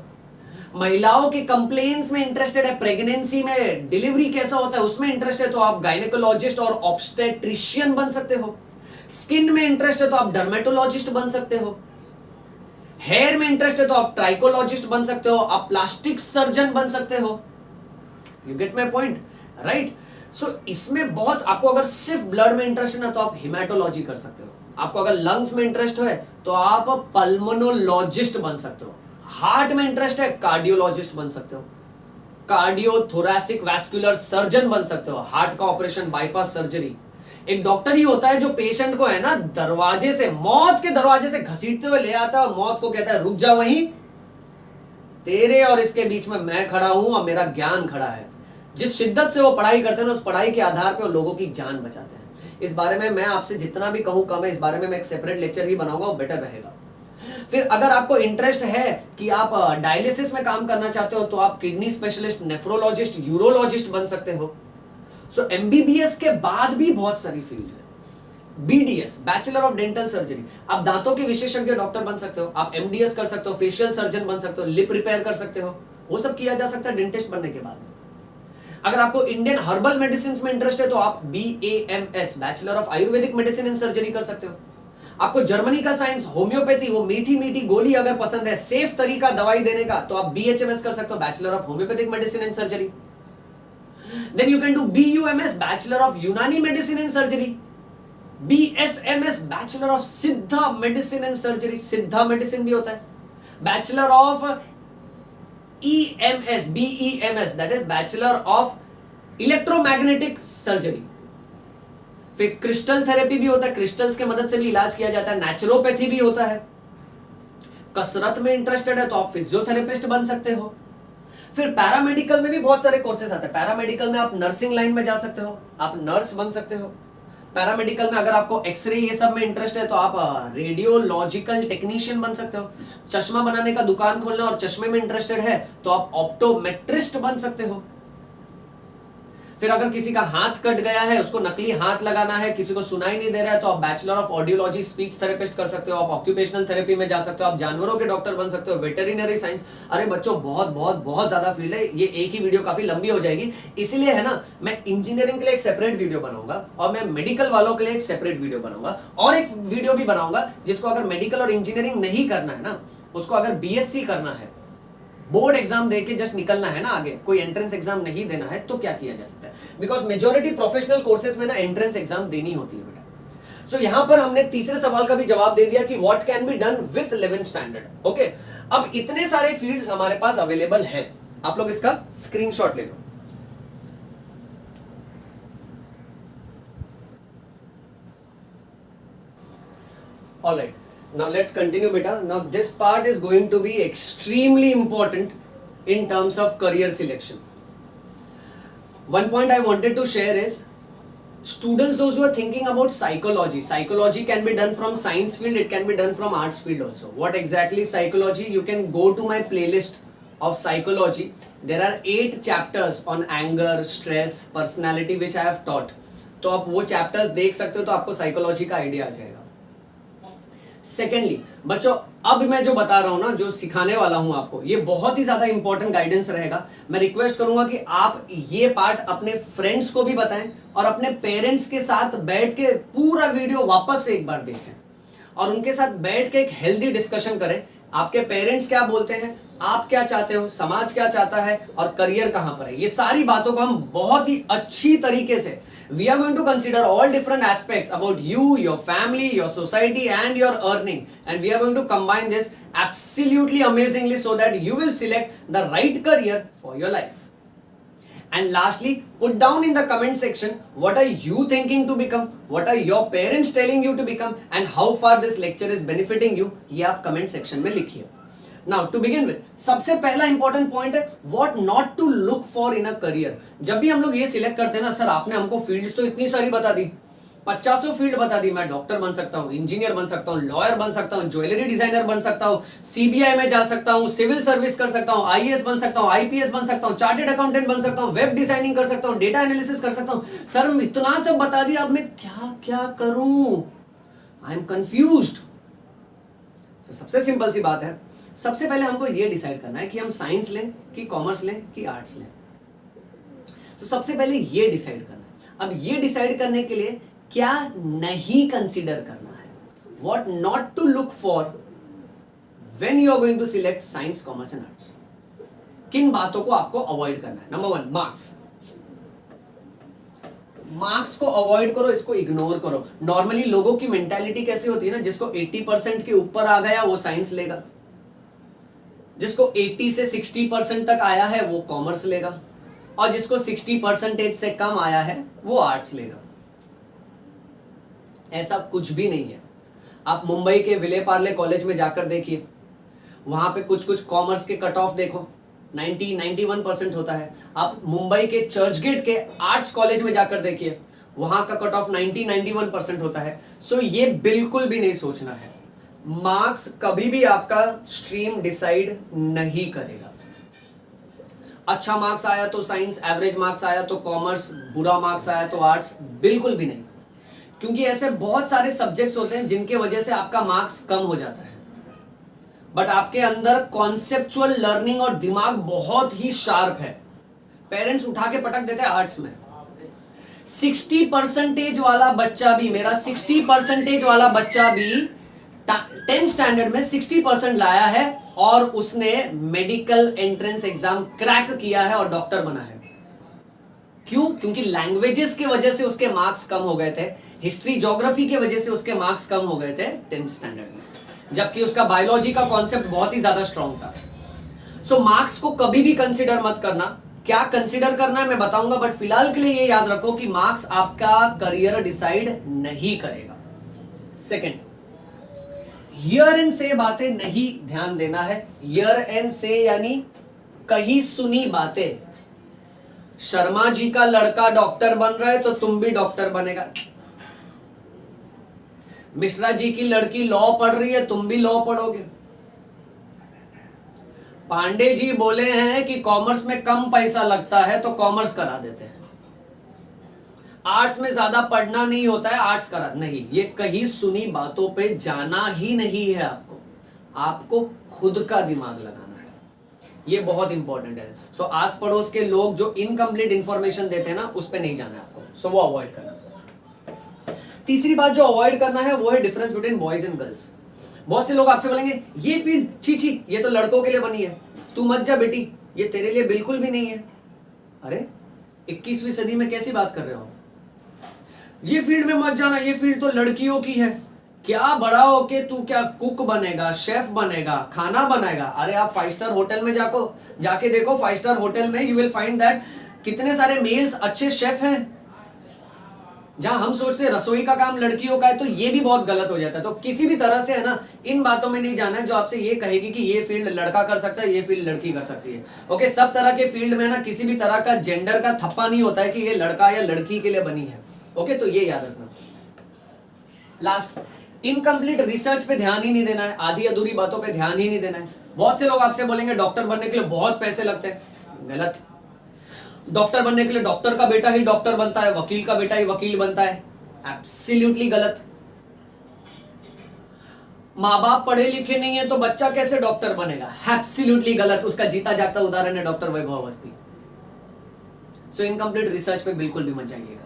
महिलाओं के कंप्लेंट्स में इंटरेस्टेड है, प्रेगनेंसी में डिलीवरी कैसा होता है उसमें इंटरेस्ट है, तो आप गायनेकोलॉजिस्ट और ऑब्स्टेट्रिशियन बन सकते हो. स्किन में इंटरेस्ट है तो आप डर्मेटोलॉजिस्ट बन सकते हो. हेयर में इंटरेस्ट है तो आप ट्राइकोलॉजिस्ट बन सकते हो, आप प्लास्टिक सर्जन बन सकते हो. You get my point, right? So इसमें बहुत, आपको अगर सिर्फ ब्लड में इंटरेस्ट है ना तो आप हिमेटोलॉजी कर सकते हो. आपको अगर लंग्स में इंटरेस्ट है तो आप पल्मोनोलॉजिस्ट बन सकते हो. हार्ट में इंटरेस्ट है, कार्डियोलॉजिस्ट बन सकते हो. कार्डियो थोरैसिक वैस्कुलर सर्जन बन सकते हो. हार्ट का ऑपरेशन, बाईपास सर्जरी. एक डॉक्टर ही होता है जो पेशेंट को है ना दरवाजे से, मौत के दरवाजे से घसीटते हुए ले आता है और मौत को कहता है रुक जा, वहीं तेरे और इसके बीच में मैं खड़ा हूं और मेरा ज्ञान खड़ा है. जिस शिद्दत से वो पढ़ाई करते हैं ना, उस पढ़ाई के आधार पर वो लोगों की जान बचाते हैं. इस बारे में मैं आपसे जितना भी कहूं कम है. इस बारे में मैं एक सेपरेट लेक्चर ही बनाऊंगा, वो बेटर रहेगा. फिर अगर आपको इंटरेस्ट है कि आप डायलिसिस में काम करना चाहते हो तो आप किडनी स्पेशलिस्ट, नेफ्रोलॉजिस्ट, यूरोलॉजिस्ट बन सकते हो. सो एमबीबीएस के बाद भी बहुत सारी फील्ड्स है. BDS, bachelor of dental surgery, आप दांतों के विशेषज्ञ डॉक्टर बन सकते हो. आप एमडीएस कर सकते हो, फेशियल सर्जन बन सकते हो, लिप रिपेयर कर सकते हो. वो सब किया जा सकता है डेंटिस्ट बनने के बाद में. अगर आपको इंडियन हर्बल मेडिसिन में इंटरेस्ट है तो आप BAMS, bachelor of Ayurvedic medicine and surgery कर सकते हो. आपको जर्मनी का साइंस, होम्योपैथी, वो मीठी मीठी गोली अगर पसंद है, सेफ तरीका दवाई देने का, तो आप BHMS कर सकते हो, bachelor of homeopathic medicine and surgery. Then you can do BUMS, bachelor of Unani medicine and surgery. BSMS, bachelor of Siddha medicine and surgery, Siddha medicine भी होता है. Bachelor of EMS, BEMS, that is bachelor of electromagnetic surgery. फिर crystal therapy भी होता है, crystals के मदद से भी इलाज किया जाता है. नेचुरोपैथी भी होता है. कसरत में इंटरेस्टेड है तो आप फिजियोथेरेपिस्ट बन सकते हो. फिर पैरामेडिकल में भी बहुत सारे कोर्सेस आते हैं. पैरामेडिकल में आप नर्सिंग लाइन में जा सकते हो, आप नर्स बन सकते हो. पैरामेडिकल में अगर आपको एक्सरे ये सब में इंटरेस्ट है तो आप रेडियोलॉजिकल टेक्नीशियन बन सकते हो. चश्मा बनाने का दुकान खोलना और चश्मे में इंटरेस्टेड है तो आप ऑप्टोमेट्रिस्ट बन सकते हो. फिर अगर किसी का हाथ कट गया है, उसको नकली हाथ लगाना है, किसी को सुनाई नहीं दे रहा है, तो आप bachelor of audiology, speech therapist कर सकते हो. आप ऑक्यूपेशनल थेरेपी में जा सकते हो, आप जानवरों के डॉक्टर बन सकते हो, वेटरिनरी साइंस. अरे बच्चों, बहुत बहुत बहुत ज्यादा फील्ड है. ये एक ही वीडियो काफी लंबी हो जाएगी, इसलिए है ना मैं इंजीनियरिंग के लिए एक सेपरेट वीडियो बनाऊंगा और मैं मेडिकल वालों के लिए एक सेपरेट वीडियो बनाऊंगा. और एक वीडियो भी बनाऊंगा जिसको अगर मेडिकल और इंजीनियरिंग नहीं करना है ना, उसको अगर BSc करना है, बोर्ड एग्जाम देके जस्ट निकलना है ना आगे, कोई एंट्रेंस एग्जाम नहीं देना है, तो क्या किया जा सकता है. बिकॉज मेजॉरिटी प्रोफेशनल कोर्सेज में ना एंट्रेंस एग्जाम देनी होती है बेटा. सो यहां पर हमने तीसरे सवाल का भी जवाब दे दिया कि what can be done with 11th standard. Okay, अब इतने सारे फील्ड्स हमारे पास अवेलेबल है. आप लोग इसका स्क्रीनशॉट ले लो. Alright, now let's continue beta. Now this part is going to be extremely important in terms of career selection. One point I wanted to share is students, those who are thinking about psychology can be done from science field, it can be done from arts field also. What exactly is psychology? You can go to my playlist of psychology. There are 8 chapters on anger, stress, personality which I have taught. तो आप वो chapters देख सकते हो तो आपको psychology का idea आ जाएगा. सेकेंडली बच्चों, अब मैं जो बता रहा हूं ना, जो सिखाने वाला हूं आपको, ये बहुत ही ज्यादा इंपॉर्टेंट गाइडेंस रहेगा. मैं रिक्वेस्ट करूंगा कि आप ये पार्ट अपने फ्रेंड्स को भी बताएं और अपने पेरेंट्स के साथ बैठ के पूरा वीडियो वापस से एक बार देखें और उनके साथ बैठ के एक हेल्दी डिस्कशन करें. आपके पेरेंट्स क्या बोलते हैं, आप क्या चाहते हो, समाज क्या चाहता है, और करियर कहां पर है, ये सारी बातों को हम बहुत ही अच्छी तरीके से we are going to consider all different aspects about you, your family, your society and your earning, and we are going to combine this absolutely amazingly so that you will select the right career for your life. And lastly, put down in the comment section what are you thinking to become, what are your parents telling you to become, and how far this lecture is benefiting you, ये आप comment section में लिखिए. Now to begin with, सबसे पहला important point है what not to look for in a career. जब भी हम लोग ये सिलेक्ट करते हैं ना, सर आपने हमको फील्ड्स तो इतनी सारी बता दी, 50 फील्ड बता दी, मैं डॉक्टर बन सकता हूँ, इंजीनियर बन सकता हूँ, लॉयर बन सकता हूँ, ज्वेलरी डिजाइनर बन सकता हूँ, सीबीआई में जा सकता हूँ, सिविल सर्विस कर सकता हूँ, आईएएस बन सकता हूँ, आईपीएस बन सकता हूँ, चार्टेड अकाउंटेंट बन सकता हूँ, वेब डिजाइनिंग कर सकता हूँ, डेटा एनालिसिस कर सकता हूँ. सर इतना सब बता दिया, अब मैं क्या क्या करूं, आई एम कंफ्यूज्ड. सबसे सिंपल सी बात है, सबसे पहले हमको ये डिसाइड करना है कि हम साइंस लें कि कॉमर्स लें कि आर्ट्स लें. तो सबसे पहले ये डिसाइड करना है. अब ये डिसाइड करने के लिए क्या नहीं कंसीडर करना है, what not to look for when you are going to select science commerce and arts. किन बातों को आपको अवॉइड करना है. नंबर 1, मार्क्स को अवॉइड करो, इसको इग्नोर करो. नॉर्मली लोगों की मेंटालिटी कैसी होती है ना, जिसको 80% के ऊपर आ गया वो साइंस लेगा, जिसको 80 से 60% तक आया है वो कॉमर्स लेगा, और जिसको 60% से कम आया है वो आर्ट्स लेगा. ऐसा कुछ भी नहीं है. आप मुंबई के विले पार्ले कॉलेज में जाकर देखिए, वहां पे कुछ कॉमर्स के कट ऑफ देखो 91% होता है. आप मुंबई के चर्चगेट के आर्ट्स कॉलेज में जाकर देखिए, वहां का कट ऑफ 91% होता है. सो ये बिल्कुल भी नहीं सोचना है. मार्क्स कभी भी आपका स्ट्रीम डिसाइड नहीं करेगा. अच्छा मार्क्स आया तो साइंस, एवरेज मार्क्स आया तो कॉमर्स, बुरा मार्क्स आया तो आर्ट्स, बिल्कुल भी नहीं. क्योंकि ऐसे बहुत सारे सब्जेक्ट्स होते हैं जिनके वजह से आपका मार्क्स कम हो जाता है, बट आपके अंदर कॉन्सेप्चुअल लर्निंग और दिमाग बहुत ही शार्प है. पेरेंट्स उठा के पटक देते हैं आर्ट्स में. 60% वाला बच्चा भी, मेरा 60% वाला बच्चा भी 10th स्टैंडर्ड में 60% लाया है और उसने मेडिकल एंट्रेंस एग्जाम क्रैक किया है और डॉक्टर बना है. क्यों? क्योंकि लैंग्वेजेस की वजह से उसके मार्क्स कम हो गए थे, हिस्ट्री ज्योग्राफी की वजह से उसके मार्क्स कम हो गए थे 10th स्टैंडर्ड में, जबकि उसका बायोलॉजी का कॉन्सेप्ट बहुत ही ज्यादा स्ट्रांग था. सो मार्क्स को कभी भी कंसीडर मत करना. क्या कंसीडर करना है मैं बताऊंगा, बट फिलहाल के लिए ये याद रखो कि मार्क्स आपका करियर डिसाइड नहीं करेगा. सेकेंड, हियर एंड से बातें नहीं ध्यान देना है. हियर एंड से यानी कही सुनी बातें. शर्मा जी का लड़का डॉक्टर बन रहा है तो तुम भी डॉक्टर बनेगा. मिश्रा जी की लड़की लॉ पढ़ रही है, तुम भी लॉ पढ़ोगे. पांडे जी बोले हैं कि कॉमर्स में कम पैसा लगता है तो कॉमर्स करा देते हैं. आर्ट्स में ज्यादा पढ़ना नहीं होता है, आर्ट्स करा नहीं. ये कहीं सुनी बातों पे जाना ही नहीं है. आपको खुद का दिमाग लगाना है. ये बहुत इंपॉर्टेंट है. सो आस पड़ोस के लोग जो इनकम्प्लीट इंफॉर्मेशन देते हैं ना, उस पे नहीं जाना है आपको. सो वो अवॉइड करना. तीसरी बात जो अवॉइड करना है वो है difference between boys and girls. बहुत से लोग आपसे बोलेंगे ये फील्ड छी ये तो लड़कों के लिए बनी है, तू मत जा बेटी, ये तेरे लिए बिल्कुल भी नहीं है. अरे 21वीं सदी में कैसी बात कर रहे हो? ये फील्ड में मत जाना, ये फील्ड तो लड़कियों की है. क्या बड़ा हो के तू क्या कुक बनेगा, शेफ बनेगा, खाना बनाएगा? अरे आप 5 स्टार होटल में जाके देखो. 5 स्टार होटल में यू विल फाइंड दैट कितने सारे मेल्स अच्छे शेफ हैं. जहां हम सोचते हैं रसोई का काम लड़कियों का है, तो ये भी बहुत गलत हो जाता है. तो किसी भी तरह से है ना, इन बातों में नहीं जाना है जो आपसे ये कहेगी कि ये फील्ड लड़का कर सकता है, ये फील्ड लड़की कर सकती है. ओके, सब तरह के फील्ड में ना किसी भी तरह का जेंडर का थप्पा नहीं होता है कि ये लड़का या लड़की के लिए बनी है. ओके, तो ये याद रखना. लास्ट, इनकम्प्लीट रिसर्च पे ध्यान ही नहीं देना है, आधी अधूरी बातों पे ध्यान ही नहीं देना है. बहुत से लोग आपसे बोलेंगे डॉक्टर बनने के लिए बहुत पैसे लगते हैं. गलत. डॉक्टर बनने के लिए डॉक्टर का बेटा ही डॉक्टर बनता है, वकील का बेटा ही वकील बनता है. एब्सोल्युटली गलत. माँ बाप पढ़े लिखे नहीं है तो बच्चा कैसे डॉक्टर बनेगा? एब्सोल्युटली गलत. उसका जीता जागता उदाहरण है डॉक्टर वैभव अवस्थी. सो इनकम्प्लीट रिसर्च पे बिल्कुल भी मत जाइएगा.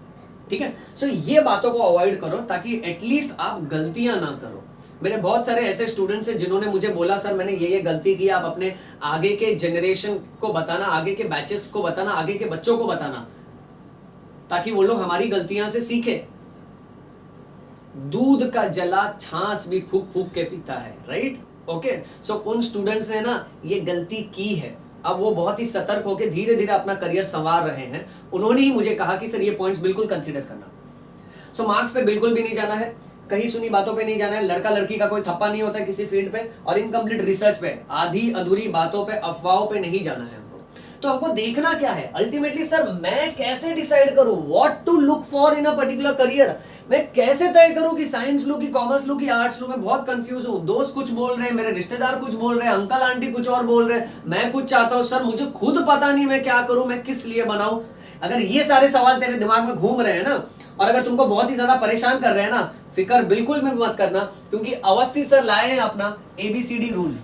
ठीक है. सो ये बातों को अवॉइड करो ताकि एटलीस्ट आप गलतियां ना करो. मेरे बहुत सारे ऐसे स्टूडेंट्स हैं जिन्होंने मुझे बोला सर मैंने ये गलती की, आप अपने आगे के जनरेशन को बताना, आगे के बैचेस को बताना, आगे के बच्चों को बताना, ताकि वो लोग हमारी गलतियां से सीखे। दूध का जला छाछ भी फूक फूक के पीता है, राइट? ओके, सो उन स्टूडेंट्स ने ना ये गलती की है, अब वो बहुत ही सतर्क होकर धीरे धीरे अपना करियर संवार रहे हैं। उन्होंने ही मुझे कहा कि सर ये पॉइंट्स बिल्कुल कंसीडर करना। सो मार्क्स पे बिल्कुल भी नहीं जाना है, कहीं सुनी बातों पे नहीं जाना है, लड़का लड़की का कोई थप्पा नहीं होता है किसी फील्ड पे, और इनकम्प्लीट रिसर्च पे, आधी अधूरी बातों पे, अफवाहों पे नहीं जाना है हमको। तो हमको देखना क्या है अल्टीमेटली, सर मैं कैसे डिसाइड करूं what to look for in a particular career, मैं कैसे तय करूं कि साइंस लूं कि कॉमर्स लूं कि आर्ट्स लूं। मैं बहुत कंफ्यूज हूं, दोस्त कुछ बोल रहे हैं, मेरे रिश्तेदार कुछ बोल रहे हैं, अंकल आंटी कुछ और बोल रहे हैं, मैं कुछ चाहता हूं, सर मुझे खुद पता नहीं मैं क्या करूं, मैं किस लिए बनाऊं। अगर ये सारे सवाल तेरे दिमाग में घूम रहे हैं ना, और अगर तुमको बहुत ही ज्यादा परेशान कर रहे हैं ना, फिक्र बिल्कुल भी मत करना, क्योंकि अवस्थी सर लाए हैं अपना ABCD rule.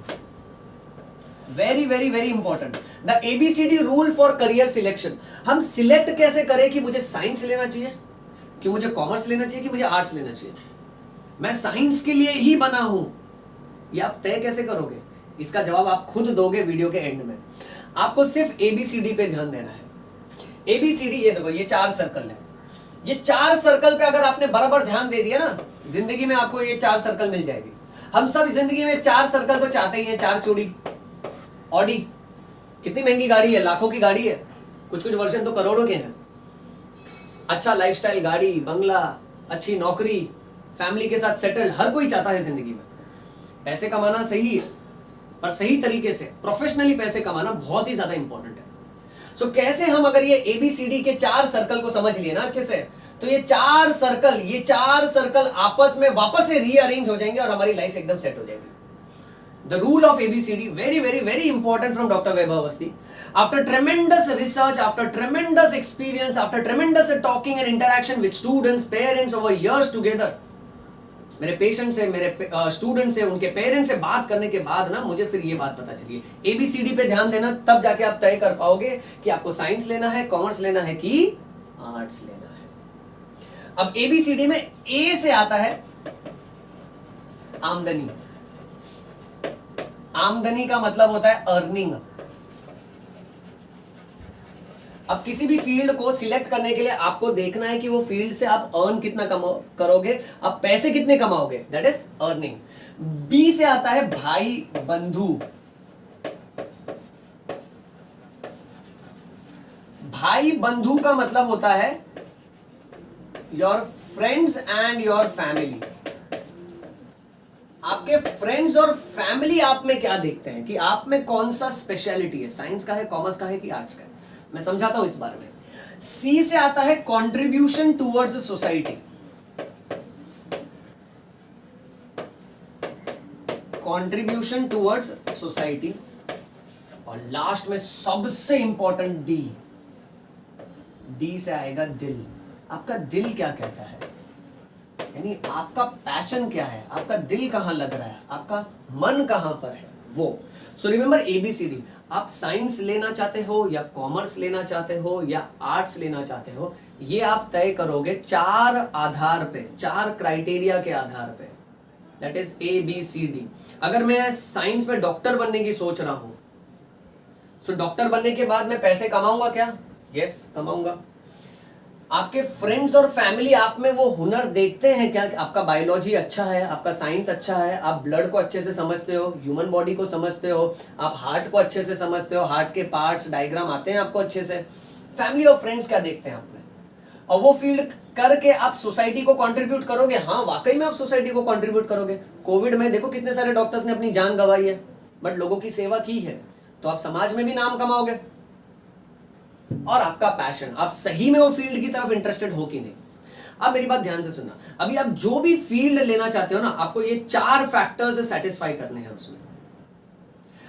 Very very very important, the ABCD rule for career selection. हम सिलेक्ट कैसे करें कि मुझे साइंस लेना चाहिए, कि मुझे कॉमर्स लेना चाहिए, कि मुझे आर्ट्स लेना चाहिए, मैं साइंस के लिए ही बना हूं, ये आप तय कैसे करोगे? इसका जवाब आप खुद दोगे वीडियो के एंड में। आपको सिर्फ ABCD पे ध्यान देना है। ABCD, ये देखो, ये 4 सर्कल है, ये 4 सर्कल पे अगर आपने बराबर ध्यान दे दिया ना, जिंदगी में आपको ये 4 सर्कल मिल जाएगी। हम सब जिंदगी में 4 सर्कल तो चाहते ही हैं, 4 चूड़ी, ऑडी, कितनी महंगी गाड़ी है, लाखों की गाड़ी है, कुछ कुछ वर्जन तो करोड़ों के हैं, अच्छा लाइफस्टाइल, गाड़ी, बंगला, अच्छी नौकरी, फैमिली के साथ सेटल, हर कोई चाहता है जिंदगी में। पैसे कमाना सही है, पर सही तरीके से प्रोफेशनली पैसे कमाना बहुत ही ज्यादा इंपॉर्टेंट है। सो कैसे हम अगर ये ABCD के 4 सर्कल को समझ लिए ना अच्छे से, तो ये 4 सर्कल आपस में वापस से रीअरेंज हो जाएंगे और हमारी लाइफ एकदम सेट हो जाएगी। The rule of ABCD, very very very important from Dr. Vaibhav Awasthi. After tremendous research, after tremendous experience, after tremendous talking and interaction with students, parents over years together, मेरे patient से, मेरे student से, उनके parents से बात करने के बाद ना मुझे फिर ये बात पता चली, ABCD पे ध्यान देना, तब जाके आप तय कर पाओगे कि आपको साइंस लेना है, कॉमर्स लेना है कि आर्ट्स लेना है। अब ABCD में A से आता है आमदनी। आमदनी का मतलब होता है अर्निंग। अब किसी भी फील्ड को सिलेक्ट करने के लिए आपको देखना है कि वो फील्ड से आप अर्न कितना करोगे, आप पैसे कितने कमाओगे, दैट इज अर्निंग। बी से आता है भाई बंधु। भाई बंधु का मतलब होता है your friends and your family. आपके फ्रेंड्स और फैमिली आप में क्या देखते हैं, कि आप में कौन सा स्पेशलिटी है, साइंस का है, कॉमर्स का है कि आर्ट्स का है। मैं समझाता हूं इस बारे में। सी से आता है contribution towards society. Contribution towards society. और लास्ट में सबसे इंपॉर्टेंट डी से आएगा दिल। आपका दिल क्या कहता है, यानी आपका पैशन क्या है, आपका दिल कहां लग रहा है, आपका मन कहां पर है वो। So remember ABCD। आप साइंस लेना चाहते हो या कॉमर्स लेना चाहते हो या आर्ट्स लेना चाहते हो, ये आप तय करोगे 4 आधार पे, 4 क्राइटेरिया के आधार पे, दैट इज ABCD। अगर मैं साइंस में डॉक्टर बनने की सोच रहा हूं, सो डॉक्टर बनने के बाद मैं पैसे कमाऊंगा क्या? यस, कमाऊंगा। आपके फ्रेंड्स और फैमिली आप में वो हुनर देखते हैं क्या, कि आपका बायोलॉजी अच्छा है, आपका साइंस अच्छा है, आप ब्लड को अच्छे से समझते हो, ह्यूमन बॉडी को समझते हो, आप हार्ट को अच्छे से समझते हो, हार्ट के पार्ट्स डायग्राम आते हैं आपको अच्छे से। फैमिली और फ्रेंड्स क्या देखते हैं आप में, और वो फील्ड करके आप सोसाइटी को कंट्रीब्यूट करोगे। हाँ, वाकई में आप सोसाइटी को कंट्रीब्यूट करोगे। कोविड में देखो कितने सारे डॉक्टर्स ने अपनी जान गंवाई है, बट लोगों की सेवा की है, तो आप समाज में भी नाम कमाओगे। और आपका पैशन, आप सही में वो फील्ड की तरफ इंटरेस्टेड हो कि नहीं। अब मेरी बात ध्यान से सुनना, अभी आप जो भी फील्ड लेना चाहते हो ना, आपको ये 4 फैक्टर्स सेटिस्फाई करने हैं उसमें।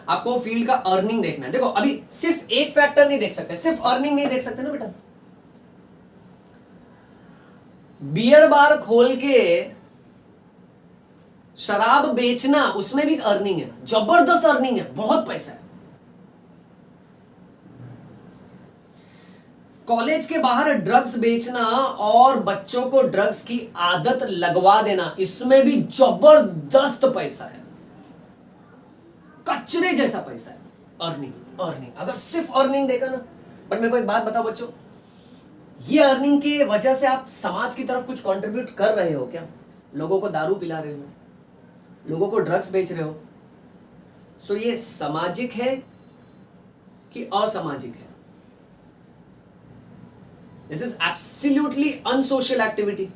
आपको फील्ड का अर्निंग देखना है। देखो, अभी सिर्फ एक फैक्टर नहीं देख सकते, सिर्फ अर्निंग नहीं देख सकते ना बेटा। बियर बार खोल के शराब बेचना, उसमें भी अर्निंग है, जबरदस्त अर्निंग है, बहुत पैसा है। कॉलेज के बाहर ड्रग्स बेचना और बच्चों को ड्रग्स की आदत लगवा देना, इसमें भी जबरदस्त पैसा है, कचरे जैसा पैसा है। अर्निंग अर्निंग, अगर सिर्फ अर्निंग देखा ना। बट मेरे को एक बात बताओ बच्चों, ये अर्निंग के वजह से आप समाज की तरफ कुछ कंट्रीब्यूट कर रहे हो क्या? लोगों को दारू पिला रहे हो, लोगों को ड्रग्स बेच रहे हो, सो ये सामाजिक है कि असामाजिक है? This is absolutely unsocial activity.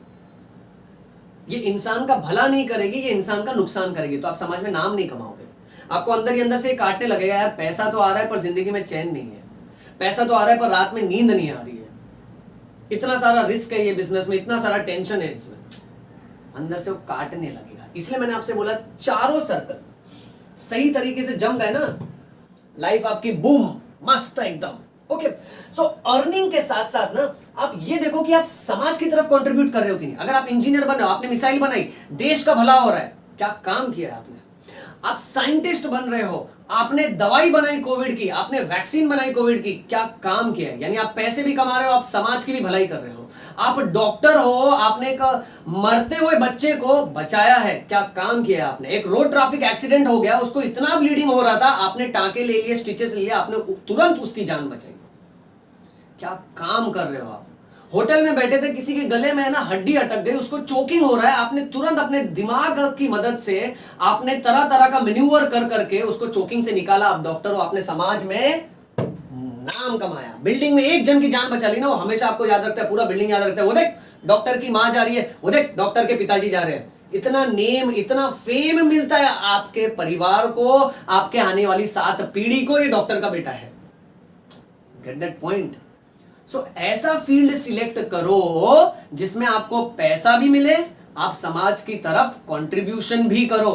ये इंसान का भला नहीं करेगी, ये इंसान का नुकसान करेगी। तो आप समाज में नाम नहीं कमाओगे, आपको अंदर ही अंदर से काटने लगेगा, यार पैसा तो आ रहा है पर जिंदगी में चैन नहीं है, पैसा तो आ रहा है पर रात में नींद नहीं आ रही है, इतना सारा रिस्क है ये बिजनेस में, इतना सारा टेंशन है इसमें, अंदर से वो काटने लगेगा। इसलिए मैंने आपसे बोला चारों सर्कल सही तरीके से जम गए ना, लाइफ आपकी बूम मस्त एकदम। ओके, सो अर्निंग के साथ साथ ना आप ये देखो कि आप समाज की तरफ कंट्रीब्यूट कर रहे हो कि नहीं। अगर आप इंजीनियर बन रहे हो, आपने मिसाइल बनाई, देश का भला हो रहा है, क्या काम किया है आपने? आप साइंटिस्ट बन रहे हो, आपने दवाई बनाई कोविड की, आपने वैक्सीन बनाई कोविड की, क्या काम किया है? यानी आप पैसे भी कमा रहे हो, आप समाज की भी भलाई कर रहे हो। आप डॉक्टर हो, आपने एक मरते हुए बच्चे को बचाया है, क्या काम किया है आपने? एक रोड ट्रैफिक एक्सीडेंट हो गया, उसको इतना ब्लीडिंग हो रहा था, आपने टांके ले लिए, स्टिचेस ले लिए, आपने तुरंत उसकी जान बचाई, क्या काम कर रहे हो आप? होटल में बैठे थे, किसी के गले में है ना हड्डी अटक गई, उसको चोकिंग हो रहा है, आपने तुरंत अपने दिमाग की मदद से आपने तरह तरह का मैन्यूवर कर करके उसको चोकिंग से निकाला। आप डॉक्टर हो, आपने समाज में नाम कमाया, बिल्डिंग में एक जन की जान बचा ली ना, वो हमेशा आपको याद रखता है, पूरा बिल्डिंग याद रखता है, वो देख डॉक्टर की मां जा रही है, वो देख डॉक्टर के पिताजी जा रहे हैं। इतना नेम, इतना फेम मिलता है आपके परिवार को, आपके आने वाली 7 पीढ़ी को, ये डॉक्टर का बेटा है। Get that point? सो ऐसा फील्ड सिलेक्ट करो जिसमें आपको पैसा भी मिले, आप समाज की तरफ कंट्रीब्यूशन भी करो।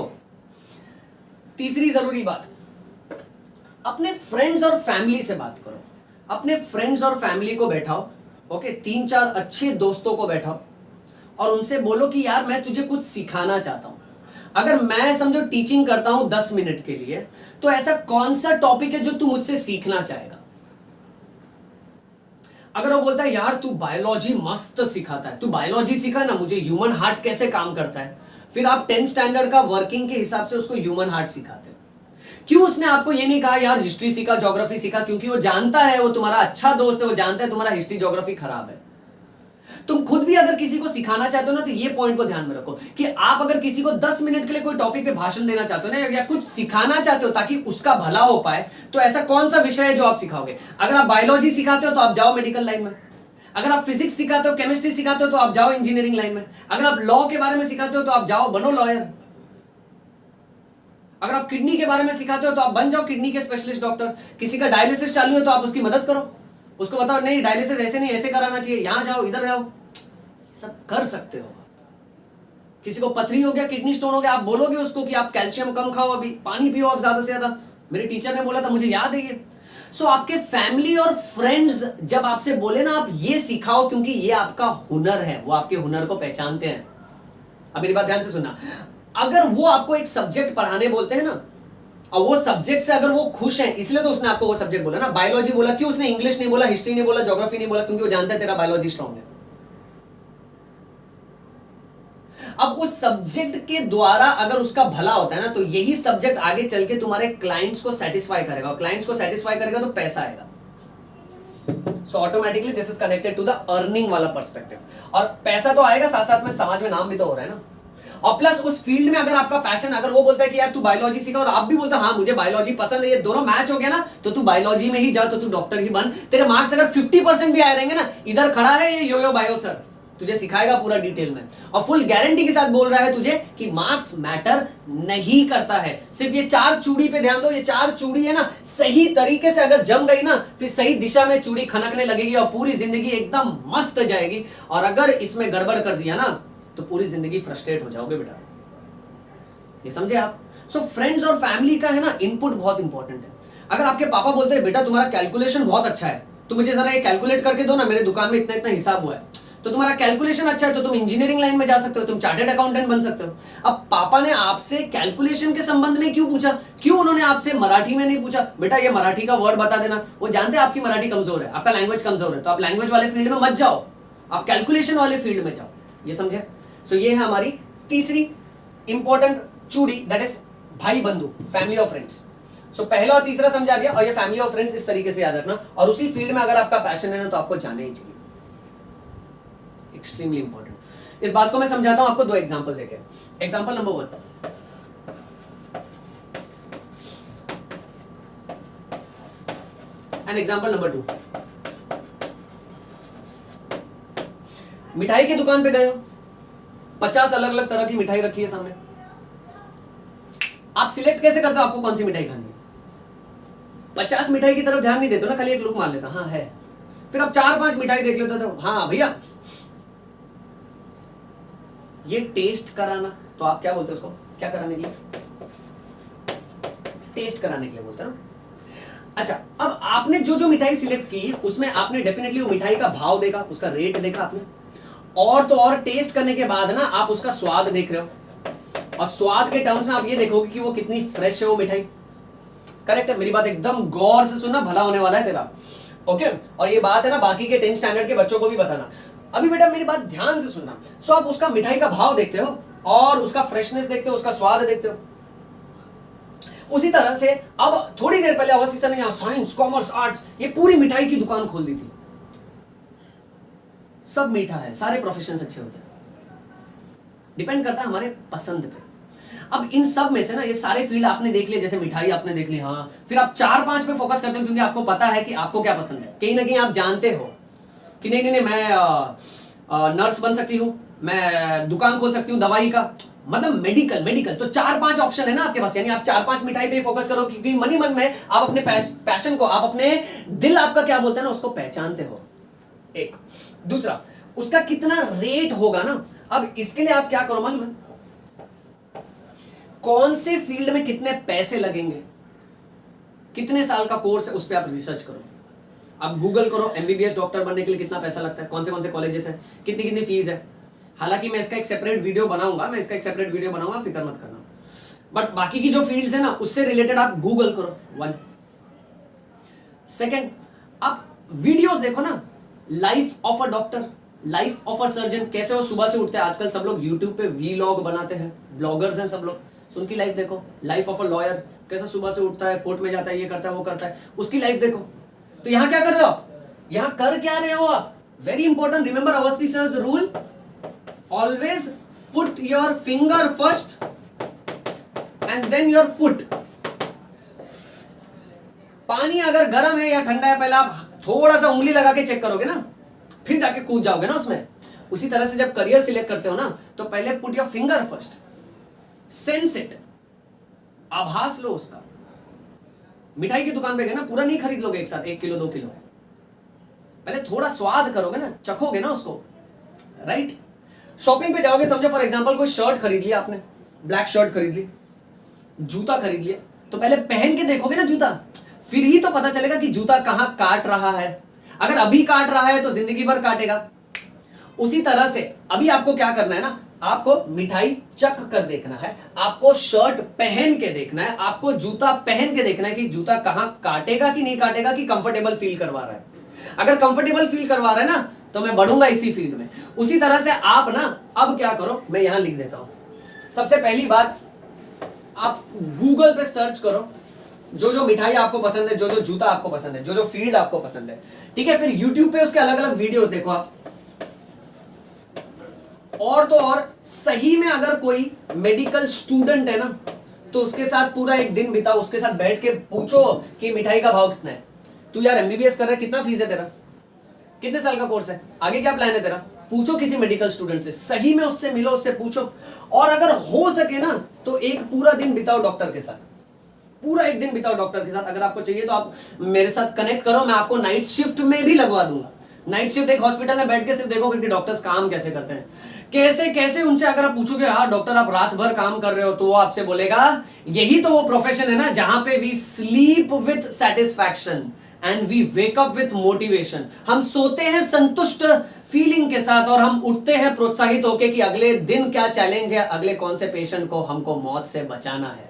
तीसरी जरूरी बात, अपने फ्रेंड्स और फैमिली से बात करो। अपने फ्रेंड्स और फैमिली को बैठाओ, ओके, 3-4 अच्छे दोस्तों को बैठाओ और उनसे बोलो कि यार मैं तुझे कुछ सिखाना चाहता हूं। अगर मैं समझो टीचिंग करता हूं 10 मिनट के लिए, तो ऐसा कौन सा टॉपिक है जो तू मुझसे सीखना चाहेगा? अगर वो बोलता है यार तू बायोलॉजी मस्त सिखाता है, तू बायोलॉजी सिखा ना मुझे, ह्यूमन हार्ट कैसे काम करता है, फिर आप 10th स्टैंडर्ड का वर्किंग के हिसाब से उसको ह्यूमन हार्ट सिखाते हैं। क्यों उसने आपको ये नहीं कहा यार हिस्ट्री सीखा, ज्योग्राफी सीखा? क्योंकि वो जानता है, वो तुम्हारा अच्छा दोस्त है, वो जानता है तुम्हारा हिस्ट्री ज्योग्राफी खराब है। तुम खुद भी अगर किसी को सिखाना चाहते हो ना, तो ये पॉइंट को ध्यान में रखो कि आप अगर किसी को 10 मिनट के लिए कोई टॉपिक पे भाषण देना चाहते हो ना, या कुछ सिखाना चाहते हो ताकि उसका भला हो पाए, तो ऐसा कौन सा विषय है जो आप सिखाओगे? अगर आप बायोलॉजी सिखाते हो तो आप जाओ मेडिकल लाइन में, अगर आप फिजिक्स सिखाते हो, केमिस्ट्री सिखाते हो तो आप जाओ इंजीनियरिंग लाइन में, अगर आप लॉ के बारे में सिखाते हो तो आप जाओ बनो लॉयर, अगर आप किडनी के बारे में सिखाते हो तो आप बन जाओ किडनी के स्पेशलिस्ट डॉक्टर, किसी का डायलिसिस चालू है तो आप उसकी मदद करो, उसको बताओ नहीं डायलिसिस ऐसे नहीं ऐसे कराना चाहिए, यहां जाओ इधर जाओ, सब कर सकते हो। किसी को पथरी हो गया, किडनी स्टोन हो गया, आप बोलोगे उसको कि आप कैल्शियम कम खाओ, अभी पानी पियो आप ज्यादा से ज्यादा, मेरे टीचर ने बोला था, मुझे याद है ये। सो आपके फैमिली और फ्रेंड्स जब आपसे बोले ना आप ये सिखाओ, क्योंकि ये आपका हुनर है, वो आपके हुनर को पहचानते हैं। अब मेरी बात ध्यान से सुनना, अगर वो आपको एक सब्जेक्ट पढ़ाने बोलते हैं ना, और वो सब्जेक्ट से अगर वो खुश हैं, इसलिए तो उसने आपको वो सब्जेक्ट बोला ना। बायोलॉजी बोला, क्यों उसने इंग्लिश नहीं बोला, हिस्ट्री नहीं बोला, ज्योग्राफी नहीं बोला? क्योंकि वो जानता है तेरा बायोलॉजी स्ट्रांग है। अब उस सब्जेक्ट के द्वारा अगर उसका भला होता है ना, तो यही सब्जेक्ट आगे चल के तुम्हारे क्लाइंट्स को सेटिस्फाई करेगा, और क्लाइंट्स को सेटिस्फाई करेगा तो पैसा आएगा। So automatically this is connected to the earning वाला पर्सपेक्टिव, और पैसा तो आएगा, साथ साथ में समाज में नाम भी तो हो रहा है ना। और प्लस उस फील्ड में अगर आपका पैशन, अगर वो बोलता है कि यार तू बायोलॉजी सीखा और आप भी बोलते हो हाँ मुझे बायोलॉजी पसंद है, ये दोनों मैच हो गया ना, तो तू बायोलॉजी में ही जा, तो तू डॉक्टर ही बन। तेरे मार्क्स अगर 50% भी आए रहेंगे ना, इधर खड़ा है ये यो बायो सर, तुझे सिखाएगा पूरा डिटेल में, और फुल गारंटी के साथ बोल रहा है तुझे कि मार्क्स मैटर नहीं करता है। सिर्फ ये 4 चूड़ी पे ध्यान दो, ये 4 चूड़ी है ना, सही तरीके से अगर जम गई ना, फिर सही दिशा में चूड़ी खनकने लगेगी और पूरी जिंदगी एकदम मस्त जाएगी। और अगर इसमें गड़बड़ कर दिया ना, तो पूरी जिंदगी फ्रस्ट्रेट हो जाओगे बेटा, ये समझे आप। सो फ्रेंड्स और फैमिली का है ना इनपुट बहुत इंपॉर्टेंट है। अगर आपके पापा बोलते हैं बेटा तुम्हारा कैलकुलेशन बहुत अच्छा है, तो मुझे जरा ये कैलकुलेट करके दो ना, मेरे दुकान में इतना इतना हिसाब हुआ है, तो तुम्हारा कैलकुलेशन अच्छा है तो तुम इंजीनियरिंग लाइन में जा सकते हो, तुम चार्टर्ड अकाउंटेंट बन सकते हो। अब पापा ने आपसे कैलकुलेशन के संबंध में क्यों पूछा? क्यों उन्होंने आपसे मराठी में नहीं पूछा, बेटा ये मराठी का वर्ड बता देना? वो जानते हैं आपकी मराठी कमजोर है, आपका लैंग्वेज कमजोर है, तो आप लैंग्वेज वाले फील्ड में मत जाओ, आप कैलकुलेशन वाले फील्ड में जाओ। ये समझे? सो ये है हमारी तीसरी इंपॉर्टेंट चूड़ी, दैट इज भाई बंधु, फैमिली और फ्रेंड्स। सो पहला और तीसरा समझा दिया, और ये फैमिली और फ्रेंड्स इस तरीके से याद रखना, और उसी फील्ड में अगर आपका पैशन है ना तो आपको जाना ही चाहिए, एक्सट्रीमली इंपॉर्टेंट। इस बात को मैं समझाता हूं आपको दो एग्जांपल देके। Example number 1, and example number 2। मिठाई की दुकान पे गए हो, 50 अलग अलग तरह की मिठाई रखी है सामने, आप सिलेक्ट कैसे करते हो आपको कौन सी मिठाई खानी है? 50 मिठाई की तरफ ध्यान नहीं देते हो ना, खाली एक लुक मार लेता हाँ है, फिर आप 4-5 मिठाई देख लेते हो, हाँ भैया ये टेस्ट कराना, तो आप क्या बोलते हो उसको? क्या कराने के लिए? टेस्ट कराने के लिए बोलते हो ना। अच्छा, अब आपने जो जो मिठाई सिलेक्ट की उसमें आपने डेफिनेटली वो मिठाई का भाव देखा, उसका रेट देखा आपने, और तो और टेस्ट करने के बाद ना आप उसका स्वाद देख रहे हो, और स्वाद के टर्म्स में आप ये देखोगे कि वो कितनी फ्रेश है वो मिठाई। करेक्ट है? मेरी बात एकदम गौर से सुनना, भला होने वाला है तेरा। ओके, और ये बात है ना बाकी के 10th स्टैंडर्ड के बच्चों को भी बताना। अभी बेटा मेरी बात ध्यान से सुनना। सो आप उसका मिठाई का भाव देखते हो और उसका फ्रेशनेस देखते हो, उसका स्वाद देखते हो। उसी तरह से अब थोड़ी देर पहले अवस्थी सर ने यहां साइंस, कॉमर्स, आर्ट्स, ये पूरी मिठाई की दुकान खोल दी थी। सब मीठा है, सारे प्रोफेशंस अच्छे होते हैं, डिपेंड करता है हमारे पसंद पे। अब इन सब में से ना ये सारे फील्ड आपने देख लिए, जैसे मिठाई आपने देख ली, हाँ, फिर आप 4-5 पे फोकस करते हो क्योंकि आपको पता है कि आपको क्या पसंद है। कहीं ना कहीं आप जानते हो कि नहीं नहीं नहीं मैं नर्स बन सकती हूँ, मैं दुकान खोल सकती हूँ दवाई का, मतलब मेडिकल, तो 4-5 ऑप्शन है ना आपके पास, यानी आप 4-5 मिठाई पे फोकस करो क्योंकि मनी मन में आप अपने पैशन को, आप अपने दिल आपका क्या बोलता है ना उसको पहचानते हो। एक दूसरा, उसका कितना रेट होगा ना। अब इसके लिए आप क्या करो मालूम है? कौन से फील्ड में कितने पैसे लगेंगे, कितने साल का कोर्स है, उस पर आप रिसर्च करो। आप गूगल करो एमबीबीएस डॉक्टर बनने के लिए कितना पैसा लगता है, कौन से कॉलेजेस है, कितनी कितनी फीस है। हालांकि मैं इसका एक सेपरेट वीडियो बनाऊंगा, फिक्र मत करना। बट बाकी की जो फील्ड्स है ना उससे रिलेटेड आप गूगल करो। 1 सेकेंड, आप वीडियोस देखो ना, life of a doctor, life of a surgeon, कैसे वो सुबह से उठते हैं। आजकल सब लोग यूट्यूब पे वीलॉग बनाते हैं, ब्लॉगर्स हैं सब लोग, तो उनकी लाइफ देखो। लाइफ ऑफ अ लॉयर, कैसे सुबह से उठता है, कोर्ट में जाता है, ये करता है वो करता है, उसकी लाइफ देखो। तो यहां क्या कर रहे हो आप? यहां कर क्या रहे हो आप? Very important, remember Awasthi sir's rule, always put your finger first and then your foot. पानी अगर गर्म है या ठंडा है, पहले आप थोड़ा सा उंगली लगा के चेक करोगे ना, फिर जाके कूद जाओगे ना उसमें। उसी तरह से जब करियर सिलेक्ट करते हो ना तो पहले put your finger first, sense it, आभास लो उसका। मिठाई की दुकान पे गए ना, पूरा नहीं खरीद लोगे एक साथ 1 किलो 2 किलो, पहले थोड़ा स्वाद करोगे ना, चखोगे ना उसको, राइट? शॉपिंग पे जाओगे, समझो फॉर एग्जांपल कोई शर्ट खरीद लिया आपने, ब्लैक शर्ट खरीद ली, जूता खरीद लिया, तो पहले पहन के देखोगे ना जूता, फिर ही तो पता चलेगा कि जूता कहां काट रहा है। अगर अभी काट रहा है तो जिंदगी भर काटेगा। उसी तरह से अभी आपको क्या करना है ना, आपको मिठाई चख कर देखना है, आपको शर्ट पहन के देखना है, आपको जूता पहन के देखना है कि जूता कहां काटेगा कि नहीं काटेगा, कि कंफर्टेबल फील करवा रहा है। अगर कंफर्टेबल फील करवा रहा है ना तो मैं बढ़ूंगा इसी फील्ड में। उसी तरह से आप ना अब क्या करो, मैं यहां लिख देता हूं। सबसे पहली बात, आप गूगल पे सर्च करो जो जो मिठाई आपको पसंद है, जो जो जूता आपको पसंद है, जो जो फील्ड आपको पसंद है, ठीक है? फिर यूट्यूब पे उसके अलग अलग वीडियोस देखो आप। और तो और सही में अगर कोई मेडिकल स्टूडेंट है ना तो उसके साथ पूरा एक दिन बिताओ, उसके साथ बैठ के पूछो कि मिठाई का भाव कितना है। तू यार एमबीबीएस कर रहा है, कितना फीस है तेरा, कितने साल का कोर्स है, आगे क्या प्लान है तेरा? पूछो किसी मेडिकल स्टूडेंट से, सही में उससे मिलो, उससे पूछो। और अगर हो सके ना तो एक पूरा दिन बिताओ डॉक्टर के साथ, पूरा एक दिन बिताओ डॉक्टर के साथ। अगर आपको चाहिए तो आप मेरे साथ कनेक्ट करो, मैं आपको नाइट शिफ्ट में भी लगवा दूंगा। नाइट शिफ्ट एक हॉस्पिटल में बैठ के सिर्फ देखो कि डॉक्टर्स काम कैसे करते हैं, कैसे कैसे उनसे अगर आप पूछोगे हाँ डॉक्टर आप रात भर काम कर रहे हो, तो वो आपसे बोलेगा यही तो वो प्रोफेशन है ना जहां पे we sleep with satisfaction and we wake up with motivation. हम सोते हैं संतुष्ट, फीलिंग के साथ, और हम उठते हैं प्रोत्साहित होके कि अगले दिन क्या चैलेंज है, अगले कौन से पेशेंट को हमको मौत से बचाना है।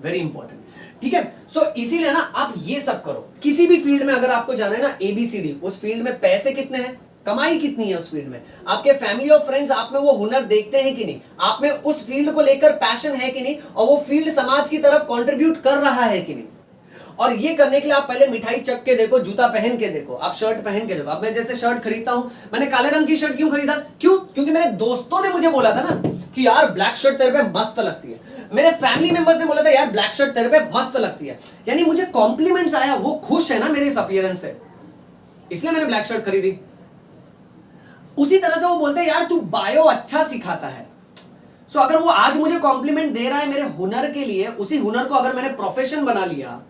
वेरी इंपॉर्टेंट, ठीक है। सो इसीलिए ना आप ये सब करो। किसी भी फील्ड में अगर आपको जाना है ना, ABCD, उस फील्ड में पैसे कितने हैं, कमाई कितनी है उस फील्ड में, आपके फैमिली और फ्रेंड्स आप में वो हुनर देखते हैं कि नहीं, आप में उस फील्ड को लेकर पैशन है कि नहीं, और वो फील्ड समाज की तरफ कंट्रीब्यूट कर रहा है कि नहीं। और ये करने के लिए आप पहले मिठाई चख के देखो, जूता पहन के देखो, आप शर्ट पहन के देखो। अब मैं जैसे शर्ट खरीदता हूं, मैंने काले रंग की शर्ट क्यों खरीदा, क्योंकि मेरे दोस्तों ने मुझे बोला था ना कि यार ब्लैक शर्ट तेरे पे मस्त लगती है, मेरे फैमिली मेंबर्स ने बोला था यार ब्लैक शर्ट तेरे पे मस्त लगती है, यानी मुझे कॉम्प्लीमेंट्स आया, वो खुश है ना मेरे इस अपीयरेंस से, इसलिए मैंने ब्लैक शर्ट खरीदी। उसी तरह से वो बोलते हैं यार तू बायो अच्छा सिखाता है। सो अगर वो आज मुझे कॉम्प्लीमेंट दे रहा है मेरे हुनर के लिए, उसी हुनर को अगर मैंने प्रोफेशन बना लिया,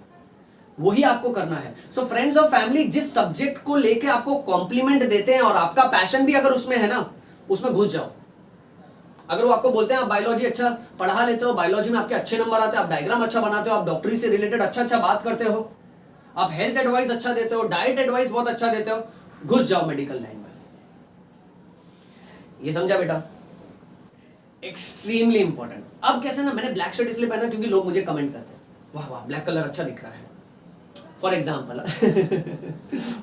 वही आपको करना है। सो फ्रेंड्स और फैमिली जिस सब्जेक्ट को लेके आपको कॉम्प्लीमेंट देते हैं और आपका पैशन भी अगर उसमें है ना, उसमें घुस जाओ। अगर वो आपको बोलते हैं आप बायोलॉजी अच्छा पढ़ा लेते हो, बायोलॉजी में आपके अच्छे नंबर आते हैं, आप डायग्राम अच्छा बनाते हो, आप डॉक्टरी से रिलेटेड अच्छा बात करते हो, आप हेल्थ एडवाइस अच्छा देते हो, डाइट एडवाइस बहुत अच्छा देते हो, घुस जाओ मेडिकल लाइन में। ये समझा बेटा, एक्सट्रीमली इंपॉर्टेंट। अब कैसे ना, मैंने ब्लैक शर्ट इसलिए पहना क्योंकि लोग मुझे कमेंट करते हैं वाह वाह ब्लैक कलर अच्छा दिख रहा है, फॉर एग्जाम्पल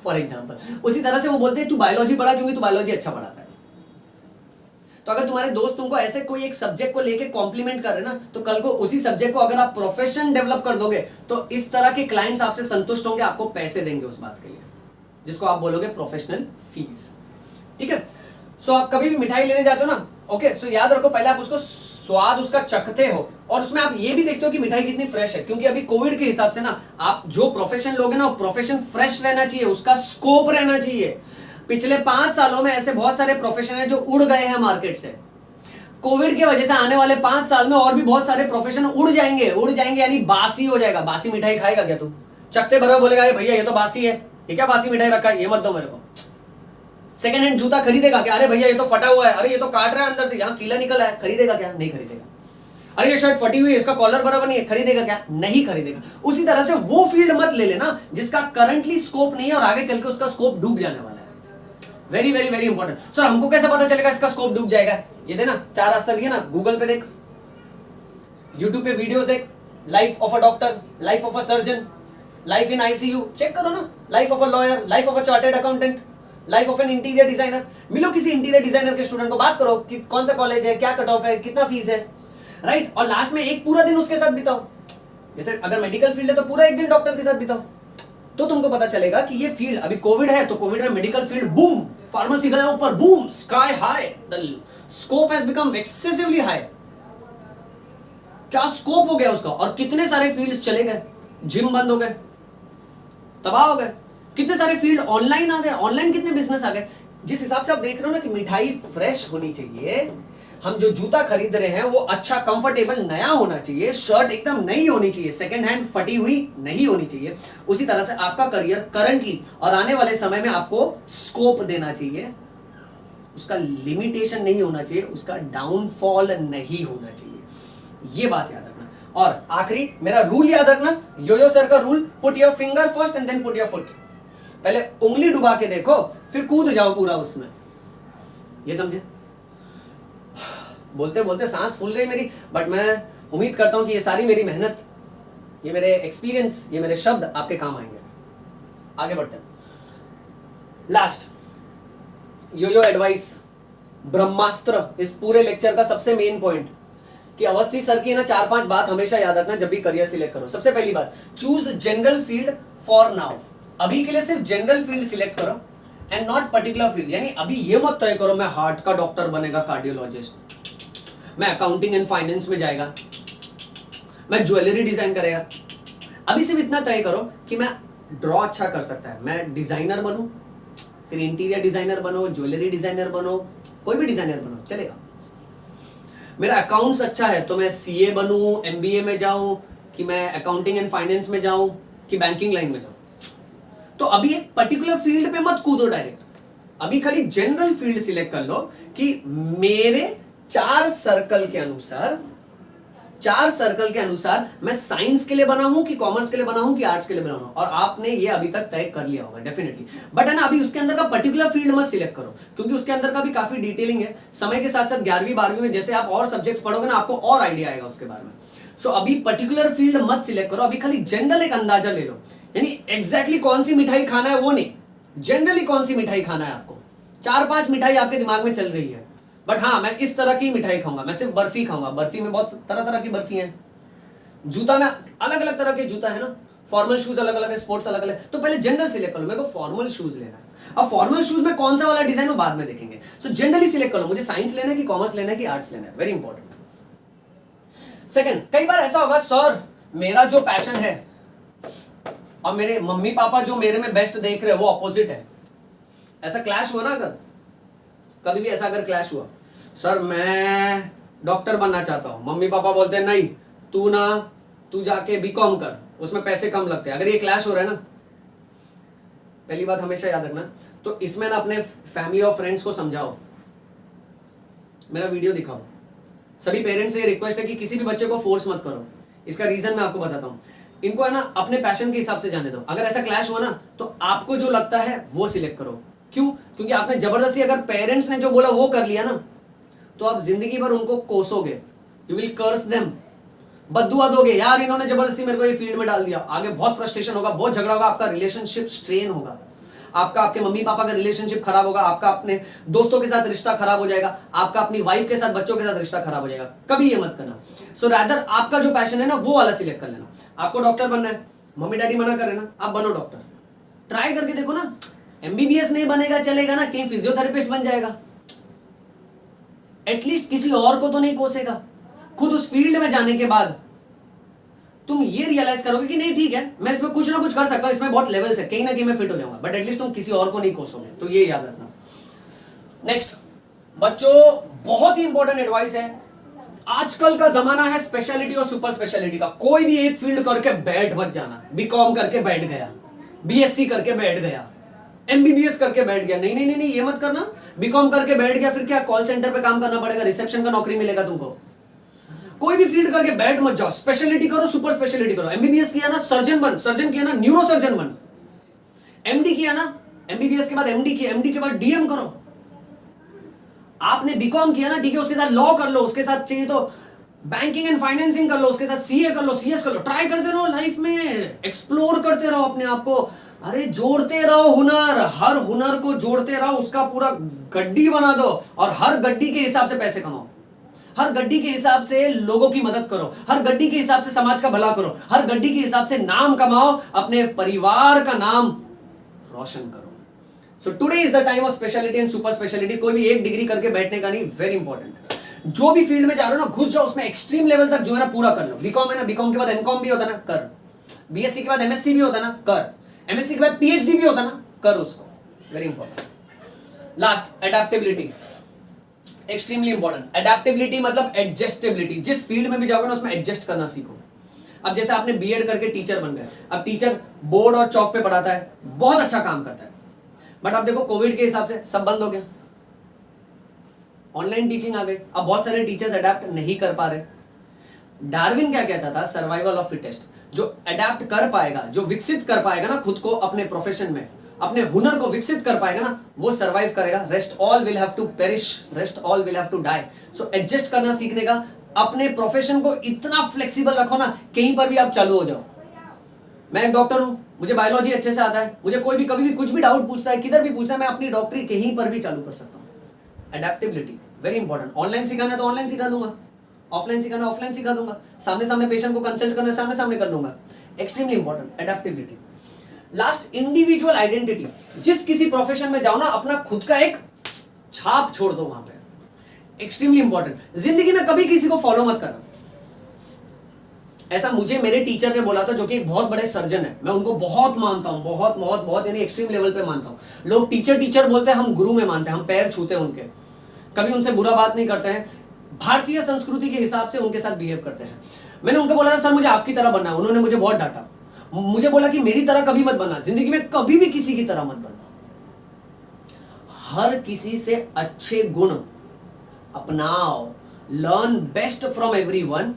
फॉर एग्जाम्पल। उसी तरह से वो बोलते हैं तू बायोलॉजी पढ़ा क्योंकि तू बायोलॉजी अच्छा पढ़ाता है। तो अगर तुम्हारे दोस्त तुमको ऐसे कोई एक सब्जेक्ट को लेके कॉम्प्लीमेंट कर रहे हैं ना, तो कल को उसी सब्जेक्ट को अगर आप प्रोफेशन डेवलप कर दोगे तो इस तरह के क्लाइंट्स आपसे संतुष्ट होंगे, आपको पैसे देंगे उस बात के लिए, जिसको आप बोलोगे प्रोफेशनल फीस, ठीक है। सो आप कभी भी मिठाई लेने जाते हो ना, ओके, सो याद रखो पहले आप उसको स्वाद उसका चखते हो, और उसमें आप ये भी देखते हो कि मिठाई कितनी फ्रेश है, क्योंकि अभी कोविड के हिसाब से ना आप जो प्रोफेशन लोगे ना, वो प्रोफेशन फ्रेश रहना चाहिए, उसका स्कोप रहना चाहिए। पिछले 5 सालों में ऐसे बहुत सारे प्रोफेशन है जो उड़ गए हैं मार्केट से। कोविड की वजह से आने वाले 5 साल में और भी बहुत सारे प्रोफेशन उड़ जाएंगे यानी बासी हो जाएगा। बासी मिठाई खाएगा क्या तू? चखते भर बोलेगा भैया ये तो बासी है, ये क्या बासी मिठाई रखा है, ये मत दो मेरे को। सेकंड हैंड जूता खरीदेगा क्या? अरे भैया ये तो फटा हुआ है, अरे ये तो काट रहा है अंदर से, यहाँ कीला निकला है, खरीदेगा क्या? नहीं खरीदेगा। अरे ये शर्ट फटी हुई है, इसका कॉलर बराबर नहीं है, खरीदेगा क्या? नहीं खरीदेगा। उसी तरह से वो फील्ड मत ले लेना जिसका करंटली स्कोप नहीं है और आगे चल के उसका स्कोप डूब जाने वाला है। Very very very important. Sir हमको कैसे पता चलेगा इसका स्कोप डूब जाएगा? ये देना 4 रास्ता दिया ना, गूगल पे देख, यूट्यूब पे वीडियोस देख, life of a doctor, life of a surgeon, life in ICU, check करो ना, life of a lawyer, life of a chartered accountant, life of an interior designer. मिलो किसी इंटीरियर डिजाइनर के student को, बात करो कि कौन सा कॉलेज है, क्या कट ऑफ है, कितना फीस है, राइट, और लास्ट में एक पूरा दिन उसके साथ बिताओ। जैसे अगर मेडिकल फील्ड है तो पूरा एक दिन डॉक्टर के साथ बिताओ, तो तुमको पता चलेगा कि ये फील्ड, अभी कोविड है तो कोविड में मेडिकल फील्ड बूम, फार्मेसी गया ऊपर boom, sky high, the scope has become excessively high. क्या स्कोप हो गया उसका, और कितने सारे फील्ड्स चले गए, जिम बंद हो गए, तबाह हो गए, कितने सारे फील्ड ऑनलाइन आ गए, ऑनलाइन कितने बिजनेस आ गए। जिस हिसाब से आप देख रहे हो ना कि मिठाई फ्रेश होनी चाहिए, हम जो जूता खरीद रहे हैं वो अच्छा कंफर्टेबल नया होना चाहिए, शर्ट एकदम नई होनी चाहिए, सेकंड हैंड फटी हुई नहीं होनी चाहिए। उसी तरह से आपका करियर करंटली और आने वाले समय में आपको स्कोप देना चाहिए, उसका लिमिटेशन नहीं होना चाहिए, उसका डाउनफॉल नहीं होना चाहिए। ये बात याद रखना। और आखिरी मेरा रूल याद रखना, योयो सर का rule, put your finger first and then put your foot. पहले उंगली डुबा के देखो, फिर कूद जाओ पूरा उसमें। ये समझे? बोलते बोलते सांस फूल गई मेरी, बट मैं उम्मीद करता हूं कि ये सारी मेरी मेहनत, ये मेरे एक्सपीरियंस, ये मेरे शब्द आपके काम आएंगे। आगे बढ़ते हैं। लास्ट योयो एडवाइस, ब्रह्मास्त्र, इस पूरे लेक्चर का सबसे मेन पॉइंट कि अवस्थी सर की ना 4-5 बात हमेशा याद रखना जब भी करियर सिलेक्ट करो। सबसे पहली बात, choose general field for now. अभी के लिए सिर्फ जनरल फील्ड सिलेक्ट करो एंड नॉट पर्टिकुलर फील्ड। यानी अभी ये मत तय करो मैं हार्ट का डॉक्टर बनेगा, कार्डियोलॉजिस्ट, मैं अकाउंटिंग एंड फाइनेंस में जाएगा, मैं ज्वेलरी डिजाइन करेगा। अभी सिर्फ इतना तय करो कि मैं ड्रॉ अच्छा कर सकता है, मैं डिजाइनर बनूं, फिर इंटीरियर डिजाइनर बनो, ज्वेलरी डिजाइनर बनो, कोई भी डिजाइनर बनो चलेगा। मेरा अकाउंट्स अच्छा है तो मैं CA बनूं, MBA में जाऊं, कि मैं अकाउंटिंग एंड फाइनेंस में जाऊं, कि बैंकिंग लाइन में जाऊं। तो अभी एक पर्टिकुलर फील्ड पे मत कूदो डायरेक्ट, अभी खाली जनरल फील्ड सिलेक्ट कर लो कि मेरे 4 सर्कल के अनुसार 4 सर्कल के अनुसार मैं साइंस के लिए बना हूं कि कॉमर्स के लिए बना हूं कि आर्ट्स के लिए बना हूं, और आपने ये अभी तक तय कर लिया होगा डेफिनेटली। बट है ना, अभी उसके अंदर का पर्टिकुलर फील्ड मत सिलेक्ट करो, क्योंकि उसके अंदर का भी काफी डिटेलिंग है। समय के साथ साथ 11वीं 12वीं में जैसे आप और सब्जेक्ट्स पढ़ोगे ना, आपको और आइडिया आएगा उसके बारे में। सो अभी पर्टिकुलर फील्ड मत सिलेक्ट करो, अभी खाली जनरल एक अंदाजा ले लो, यानी एग्जैक्टली कौन सी मिठाई खाना है वो नहीं, जनरली कौन सी मिठाई खाना है आपको। 4-5 मिठाई आपके दिमाग में चल रही है, बट हाँ मैं इस तरह की मिठाई खाऊंगा, मैं सिर्फ बर्फी खाऊंगा। बर्फी में बहुत तरह तरह की बर्फी है, जूता में अलग अलग तरह के जूता है ना, फॉर्मल शूज अलग अलग है, स्पोर्ट्स अलग अलग है। तो पहले जनरल सिलेक्ट कर लो, मेरे को फॉर्मल शूज लेना है। अब फॉर्मल शूज में कौन सा वाला डिजाइन वो बाद में देखेंगे। सो जनरली सिलेक्ट कर लो, मुझे साइंस लेना है कि कॉमर्स लेना है कि आर्ट्स लेना है, वेरी इंपॉर्टेंट। सेकंड, कई बार ऐसा होगा सर मेरा जो पैशन है और मेरे मम्मी पापा जो मेरे में बेस्ट देख रहे हैं वो अपोजिट है। ऐसा क्लैश हुआ ना, अगर कभी भी ऐसा अगर क्लैश हुआ, सर मैं डॉक्टर बनना चाहता हूं, मम्मी पापा बोलते हैं नहीं तू जाके बीकॉम कर, उसमें पैसे कम लगते हैं। अगर ये क्लैश हो रहा है ना, पहली बात हमेशा याद रखना, तो इसमें ना अपने फैमिली और फ्रेंड्स को समझाओ, मेरा वीडियो दिखाओ। सभी पेरेंट्स से ये रिक्वेस्ट है कि किसी भी बच्चे को फोर्स मत करो। इसका रीजन मैं आपको बताता हूं, इनको है ना अपने पैशन के हिसाब से जाने दो। अगर ऐसा क्लैश हुआ ना, तो आपको जो लगता है वो सिलेक्ट करो। क्यों? क्योंकि आपने जबरदस्ती, अगर पेरेंट्स ने जो बोला वो कर लिया ना, तो आप जिंदगी भर उनको कोसोगे, यू विल कर्स देम, बद्दुआ दोगे, यार इन्होंने जबरदस्ती मेरे को ये फील्ड में डाल दिया। आगे बहुत फ्रस्ट्रेशन होगा, बहुत झगड़ा होगा, आपका रिलेशनशिप स्ट्रेन होगा, आपका आपके मम्मी पापा का रिलेशनशिप खराब होगा, आपका अपने दोस्तों के साथ रिश्ता खराब हो जाएगा, आपका अपनी वाइफ के साथ, बच्चों के साथ रिश्ता खराब हो जाएगा। कभी ये मत करना। सो रैदर आपका जो पैशन है ना वो वाला सिलेक्ट कर लेना। आपको डॉक्टर बनना है, मम्मी डैडी मना करे ना, आप बनो डॉक्टर, ट्राई करके देखो ना। एमबीबीएस नहीं बनेगा चलेगा ना, कहीं फिजियोथेरेपिस्ट बन जाएगा, एटलीस्ट किसी और को तो नहीं कोसेगा। खुद उस फील्ड में जाने के बाद तुम ये रियलाइज करोगे कि नहीं ठीक है, मैं इसमें कुछ ना कुछ कर सकता हूं, इसमें बहुत लेवल्स है, कहीं ना कहीं मैं फिट हो जाऊंगा, बट एटलीस्ट तुम किसी और को नहीं कोसोगे। तो ये याद रखना। नेक्स्ट बच्चों, बहुत ही इंपॉर्टेंट एडवाइस है, आजकल का जमाना है स्पेशलिटी और सुपर स्पेशलिटी का। कोई भी एक फील्ड करके बैठ मत जाना। बीकॉम करके बैठ गया, बीएससी करके बैठ गया, एमबीबीएस करके बैठ गया, नहीं नहीं नहीं नहीं, ये मत करना। बीकॉम करके बैठ गया, फिर क्या कॉल सेंटर पे काम करना पड़ेगा, रिसेप्शन का नौकरी मिलेगा तुमको। कोई भी फील्ड करके बैठ मत जाओ, स्पेशलिटी करो, सुपर स्पेशलिटी करो। एमबीबीएस किया ना, सर्जन बन, सर्जन किया ना, न्यूरो सर्जन बन। एमडी किया ना, एमबीबीएस के बाद एमडी किया, एमडी के बाद डीएम करो। आपने बीकॉम किया ना, ठीक है, उसके साथ लॉ कर लो, उसके साथ चाहिए तो बैंकिंग एंड फाइनेंसिंग कर लो, उसके साथ सीए कर लो, सीएस कर लो। ट्राई करते रहो लाइफ में, एक्सप्लोर करते रहो अपने आप को। अरे जोड़ते रहो हुनर, हर हुनर को जोड़ते रहो, उसका पूरा गड्डी बना दो, और हर गड्डी के हिसाब से पैसे कमाओ, हर गड्डी के हिसाब से लोगों की मदद करो, हर गड्डी के हिसाब से समाज का भला करो, हर गड्डी के हिसाब से नाम कमाओ, अपने परिवार का नाम रोशन करो। So today is the time of speciality and super speciality. कोई भी एक डिग्री करके बैठने का नहीं, वेरी इंपॉर्टेंट। जो भी फील्ड में जा रहे हो ना, घुस जाओ उसमें, एक्सट्रीम लेवल तक जो है ना पूरा कर लो। बीकॉम है ना, बीकॉम के बाद एमकॉम भी होता ना, कर। बीएससी के बाद एमएससी भी होता ना, कर। एमएससी के बाद पीएचडी भी होता ना, कर उसको, very important. Last, adaptability, extremely important. Adaptability मतलब एडजस्टेबिलिटी। जिस फील्ड में भी जाओगे ना उसमें एडजस्ट करना सीखो। अब जैसे आपने बीएड करके टीचर बन गए, अब टीचर बोर्ड और चौक पे पढ़ाता है, बहुत अच्छा काम करता है, बट अब देखो कोविड के हिसाब से सब बंद हो गया, ऑनलाइन टीचिंग आ गई, अब बहुत सारे टीचर्स अडेप्ट नहीं कर पा रहे। डार्विन क्या कहता था, सर्वाइवल ऑफ फिटेस्ट। जो अडेप्ट कर पाएगा, जो विकसित कर पाएगा ना खुद को अपने प्रोफेशन में, अपने हुनर को विकसित कर पाएगा ना, वो सर्वाइव करेगा। Rest all will have to perish, rest all will have to die. So adjust करना सीखने का, अपने प्रोफेशन को इतना फ्लेक्सिबल रखो ना, कहीं पर भी आप चालू हो जाओ। मैं एक डॉक्टर हूं, मुझे बायोलॉजी अच्छे से आता है, मुझे कोई भी कभी भी कुछ भी डाउट पूछता है, किधर भी पूछता है, मैं अपनी डॉक्टरी कहीं पर भी चालू कर सकता हूं। Adaptability very important. ऑनलाइन सिखाना है तो ऑनलाइन सिखा दूंगा, ऑफलाइन सिखाना ऑफलाइन सिखा दूंगा, सामने सामने पेशेंट को कंसल्ट करना सामने सामने कर लूंगा। Extremely important, adaptability. Last, individual identity. जिस किसी प्रोफेशन में जाओ ना, अपना खुद का एक छाप छोड़ दो वहां पे, एक्सट्रीमली इंपॉर्टेंट। जिंदगी में कभी किसी को फॉलो मत करना। ऐसा मुझे मेरे टीचर ने बोला था, जो कि एक बहुत बड़े सर्जन है, मैं उनको बहुत मानता हूं, बहुत बहुत बहुत, यानी एक्सट्रीम लेवल पे मानता हूं। लोग टीचर टीचर बोलते हैं, हम गुरु में मानते हैं, हम पैर छूते हैं उनके, कभी उनसे बुरा बात नहीं करते हैं, भारतीय संस्कृति के हिसाब से उनके साथ बिहेव करते हैं। मैंने उनको बोला था सर मुझे आपकी तरह बनना है, उन्होंने मुझे बहुत डांटा, मुझे बोला कि मेरी तरह कभी मत बनना, जिंदगी में कभी भी किसी की तरह मत बनना। हर किसी से अच्छे गुण अपनाओ, learn best from everyone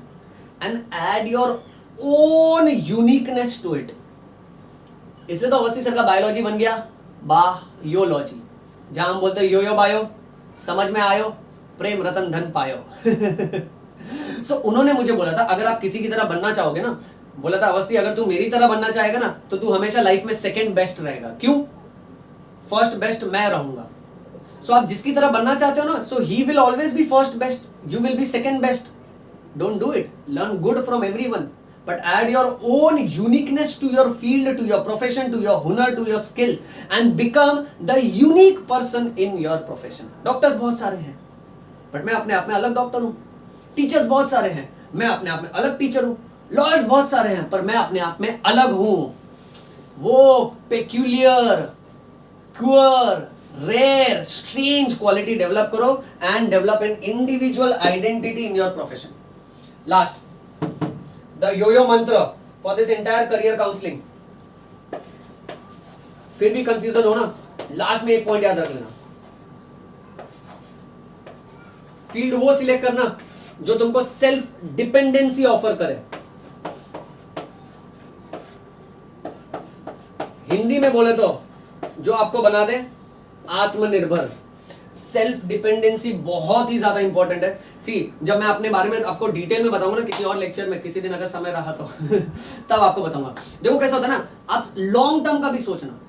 and add your own uniqueness to it. इसलिए तो अवस्थी सर का बायोलॉजी बन गया बायोलॉजी, जहां हम बोलते यो यो बायो, समझ में आयो, प्रेम रतन धन पायो। सो उन्होंने मुझे बोला था अगर आप किसी की तरह बनना चाहोगे ना, बोला था अवस्थी अगर तू मेरी तरह बनना चाहेगा ना तो तू हमेशा लाइफ में सेकंड बेस्ट रहेगा। क्यों? फर्स्ट बेस्ट मैं रहूंगा। सो आप जिसकी तरह बनना चाहते हो ना, so he will always be first best, you will be second best. Don't do it, learn good from everyone, but add your own uniqueness to your field, to your profession, to your hunar, to your skill, and become the unique person in your profession. Doctors बहुत सारे हैं but मैं अपने आप में अलग doctor हूं। Teachers बहुत सारे हैं, मैं अपने आप में अलग टीचर हूं। लॉयर्स बहुत सारे हैं पर मैं अपने आप में अलग हूं। वो peculiar, queer, rare, strange quality develop करो and develop an individual identity in your profession. Last, the yo-yo mantra for this entire career counseling। फिर भी कंफ्यूजन हो ना, लास्ट में एक पॉइंट याद रख लेना, फील्ड वो सिलेक्ट करना जो तुमको सेल्फ डिपेंडेंसी ऑफर करे। हिंदी में बोले तो जो आपको बना दे आत्मनिर्भर। सेल्फ डिपेंडेंसी बहुत ही ज्यादा इंपॉर्टेंट है। सी, जब मैं अपने बारे में आपको डिटेल में बताऊंगा ना किसी और लेक्चर में, किसी दिन अगर समय रहा तो तब आपको बताऊंगा। देखो कैसा होता है ना, आप लॉन्ग टर्म का भी सोचना।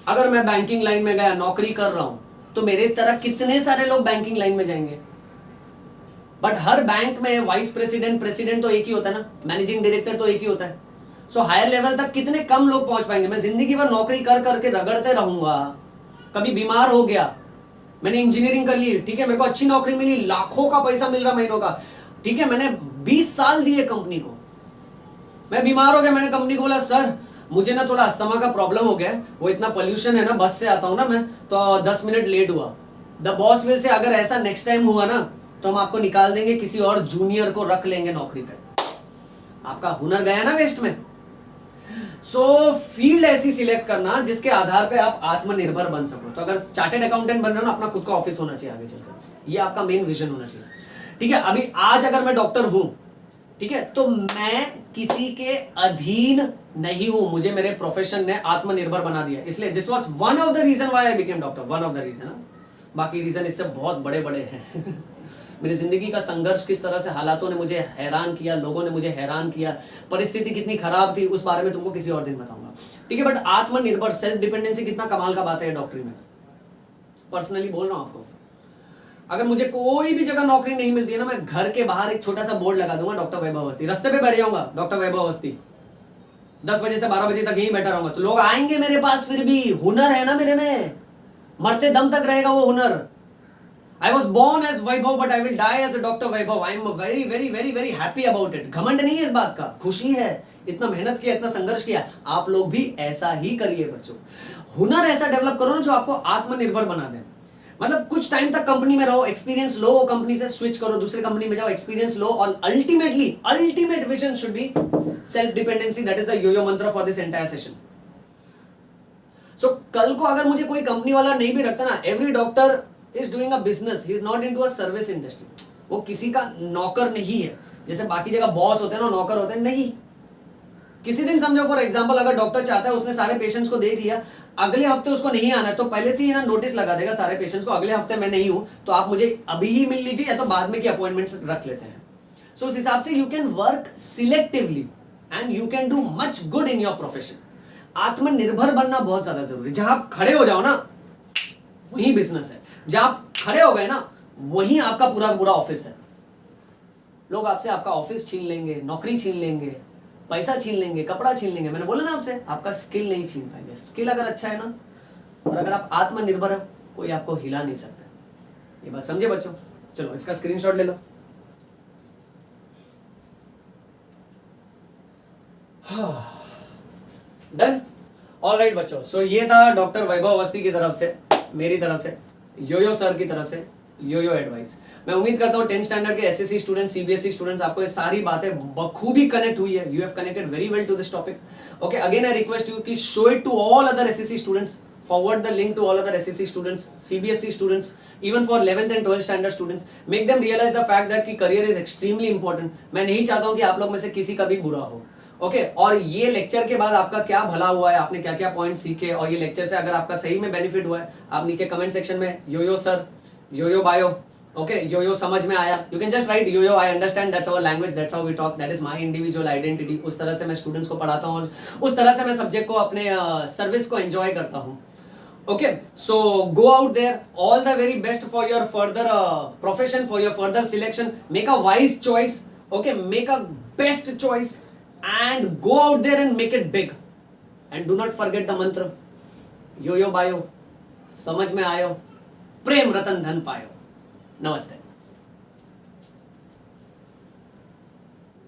अगर मैं बैंकिंग लाइन में गया, नौकरी कर रहा हूं, तो मेरे तरह कितने सारे लोग बैंकिंग लाइन में जाएंगे। बट हर बैंक में वाइस प्रेसिडेंट, प्रेसिडेंट तो एक ही होता है ना, मैनेजिंग डायरेक्टर तो एक ही होता है। सो हायर लेवल तक कितने कम लोग पहुंच पाएंगे। मैं जिंदगी भर नौकरी कर करके रगड़ते रहूंगा, कभी बीमार हो गया, मैंने इंजीनियरिंग कर ली, ठीक है, मेरे को अच्छी नौकरी मिली, लाखों का पैसा मिल रहा महीनों का, ठीक है, मैंने 20 साल दिए कंपनी को, मैं बीमार हो गया, मैंने कंपनी को बोला सर मुझे ना थोड़ा अस्थमा का प्रॉब्लम हो गया, वो इतना पोल्यूशन है ना, बस से आता हूं ना मैं, तो 10 मिनट लेट हुआ। द बॉस विल से अगर ऐसा नेक्स्ट टाइम हुआ ना तो हम आपको निकाल देंगे, किसी और जूनियर को रख लेंगे नौकरी पे। आपका हुनर गया ना वेस्ट में। सो फील्ड ऐसी सिलेक्ट करना जिसके आधार पे आप आत्मनिर्भर बन सको। तो अगर चार्टेड अकाउंटेंट बन रहे हो ना, अपना खुद का ऑफिस होना चाहिए आगे चलकर, ये आपका मेन विजन होना चाहिए। ठीक है, अभी आज अगर मैं डॉक्टर हूं, ठीक है, तो मैं किसी के अधीन नहीं हूं, मुझे मेरे प्रोफेशन ने आत्मनिर्भर बना दिया। इसलिए this was one of the reason why I became doctor, one of the reason. बाकी रीजन इससे बहुत बड़े बड़े हैं। मेरी जिंदगी का संघर्ष, किस तरह से हालातों ने मुझे हैरान किया, लोगों ने मुझे हैरान किया, परिस्थिति कितनी खराब थी, उस बारे में तुमको किसी और दिन बताऊंगा। ठीक है, बट आत्मनिर्भर, सेल्फ डिपेंडेंसी कितना कमाल का बात है डॉक्टरी में। पर्सनली बोल रहा हूं आपको, अगर मुझे कोई भी जगह नौकरी नहीं मिलती है ना, मैं घर के बाहर एक छोटा सा बोर्ड लगा दूंगा, डॉक्टर वैभव अवस्थी, रास्ते पे बैठ जाऊंगा, डॉक्टर वैभव अवस्थी, 10 बजे से 12 बजे तक यहीं बैठा रहूंगा, तो लोग आएंगे मेरे पास। फिर भी हुनर है ना मेरे में, मरते दम तक रहेगा वो हुनर। I was born as Vaibhav, but I will die as a Dr. Vaibhav. I am very, very, very, very happy about it. घमंड नहीं है इस बात का, खुशी है। इतना मेहनत किया, इतना संघर्ष किया। आप लोग भी ऐसा ही करिए बच्चों। हुनर ऐसा डेवलप करो ना जो आपको आत्मनिर्भर बना दे। मतलब कुछ टाइम तक कंपनी में रहो, एक्सपीरियंस लो, कंपनी से स्विच करो, दूसरे कंपनी में जाओ, एक्सपीरियंस लो, और ultimately ultimate vision should be self dependency. That is the yo-yo mantra for this entire session. So कल को अगर मुझे कोई कंपनी वाला नहीं भी रखता ना, every doctor is doing a business, he is not into a service industry। वो किसी का नौकर नहीं है, जैसे बाकी जगह बॉस होते हैं ना, नौकर होते हैं, नहीं। किसी दिन समझो फॉर एग्जांपल, अगर डॉक्टर चाहता है, उसने सारे पेशेंट्स को देख लिया, अगले हफ्ते उसको नहीं आना है, तो पहले से ही ना नोटिस लगा देगा सारे पेशेंट्स को, अगले हफ्ते मैं नहीं हूं, तो आप मुझे अभी ही मिल लीजिए या तो बाद में की अपॉइंटमेंट्स रख लेते हैं। सो उस हिसाब से you can work selectively and you can do much good in your profession. आत्मनिर्भर बनना बहुत ज्यादा जरूरी है। जहां आप खड़े हो जाओ ना, वही बिजनेस है। जहां आप खड़े हो गए ना, वही आपका पूरा पूरा ऑफिस है। लोग आपसे आपका ऑफिस छीन लेंगे, नौकरी छीन लेंगे, पैसा छीन लेंगे, कपड़ा छीन लेंगे, मैंने बोला ना आपसे, आपका स्किल नहीं छीन पाएंगे। स्किल अगर अच्छा है ना, और अगर आप आत्मनिर्भर हो, कोई आपको हिला नहीं सकता। ये बात समझे बच्चों? चलो इसका स्क्रीनशॉट ले लो। डन, ऑलराइट बच्चों। सो ये था डॉक्टर वैभव अवस्थी की तरफ से, मेरी तरफ से, यो-यो सर की तरफ से यो-यो एडवाइस। मैं उम्मीद करता हूँ 10th स्टैंडर्ड के एसएससी स्टूडेंट्स, सीबीएसई स्टूडेंट्स, आपको ये सारी बातें बखूबी कनेक्ट हुई है। You have connected very well to this topic. Okay, again I request you कि show it to all other SSC students, forward the link to all other SSC students, CBSE students, even for 11th and 12th standard students. Make them realize the fact that कि career is extremely important. मैं नहीं चाहता हूँ कि आप लोग में से किसी का भी बुरा हो. ओके और ये लेक्चर के बाद आपका क्या भला हुआ है, आपने क्या क्या पॉइंट सीखे, और ये लेक्चर से अगर आपका सही में बेनिफिट हुआ है, आप नीचे कमेंट सेक्शन में YoYo sir, YoYo bio, okay YoYo समझ में आया, you can just write YoYo I understand, that's our language, that's how we talk, that is my individual identity. उस तरह से मैं स्टूडेंट्स को पढ़ाता हूँ और उस तरह से मैं सब्जेक्ट को, अपने सर्विस को एंजॉय करता हूँ. Okay, so go out there. All the very best for your further profession, for your further selection. Make a wise choice. Okay, make a best choice and go out there and make it big. And do not forget the mantra. Yo yo bayo. समझ में आयो. प्रेम रतन धन पायो. नमस्ते.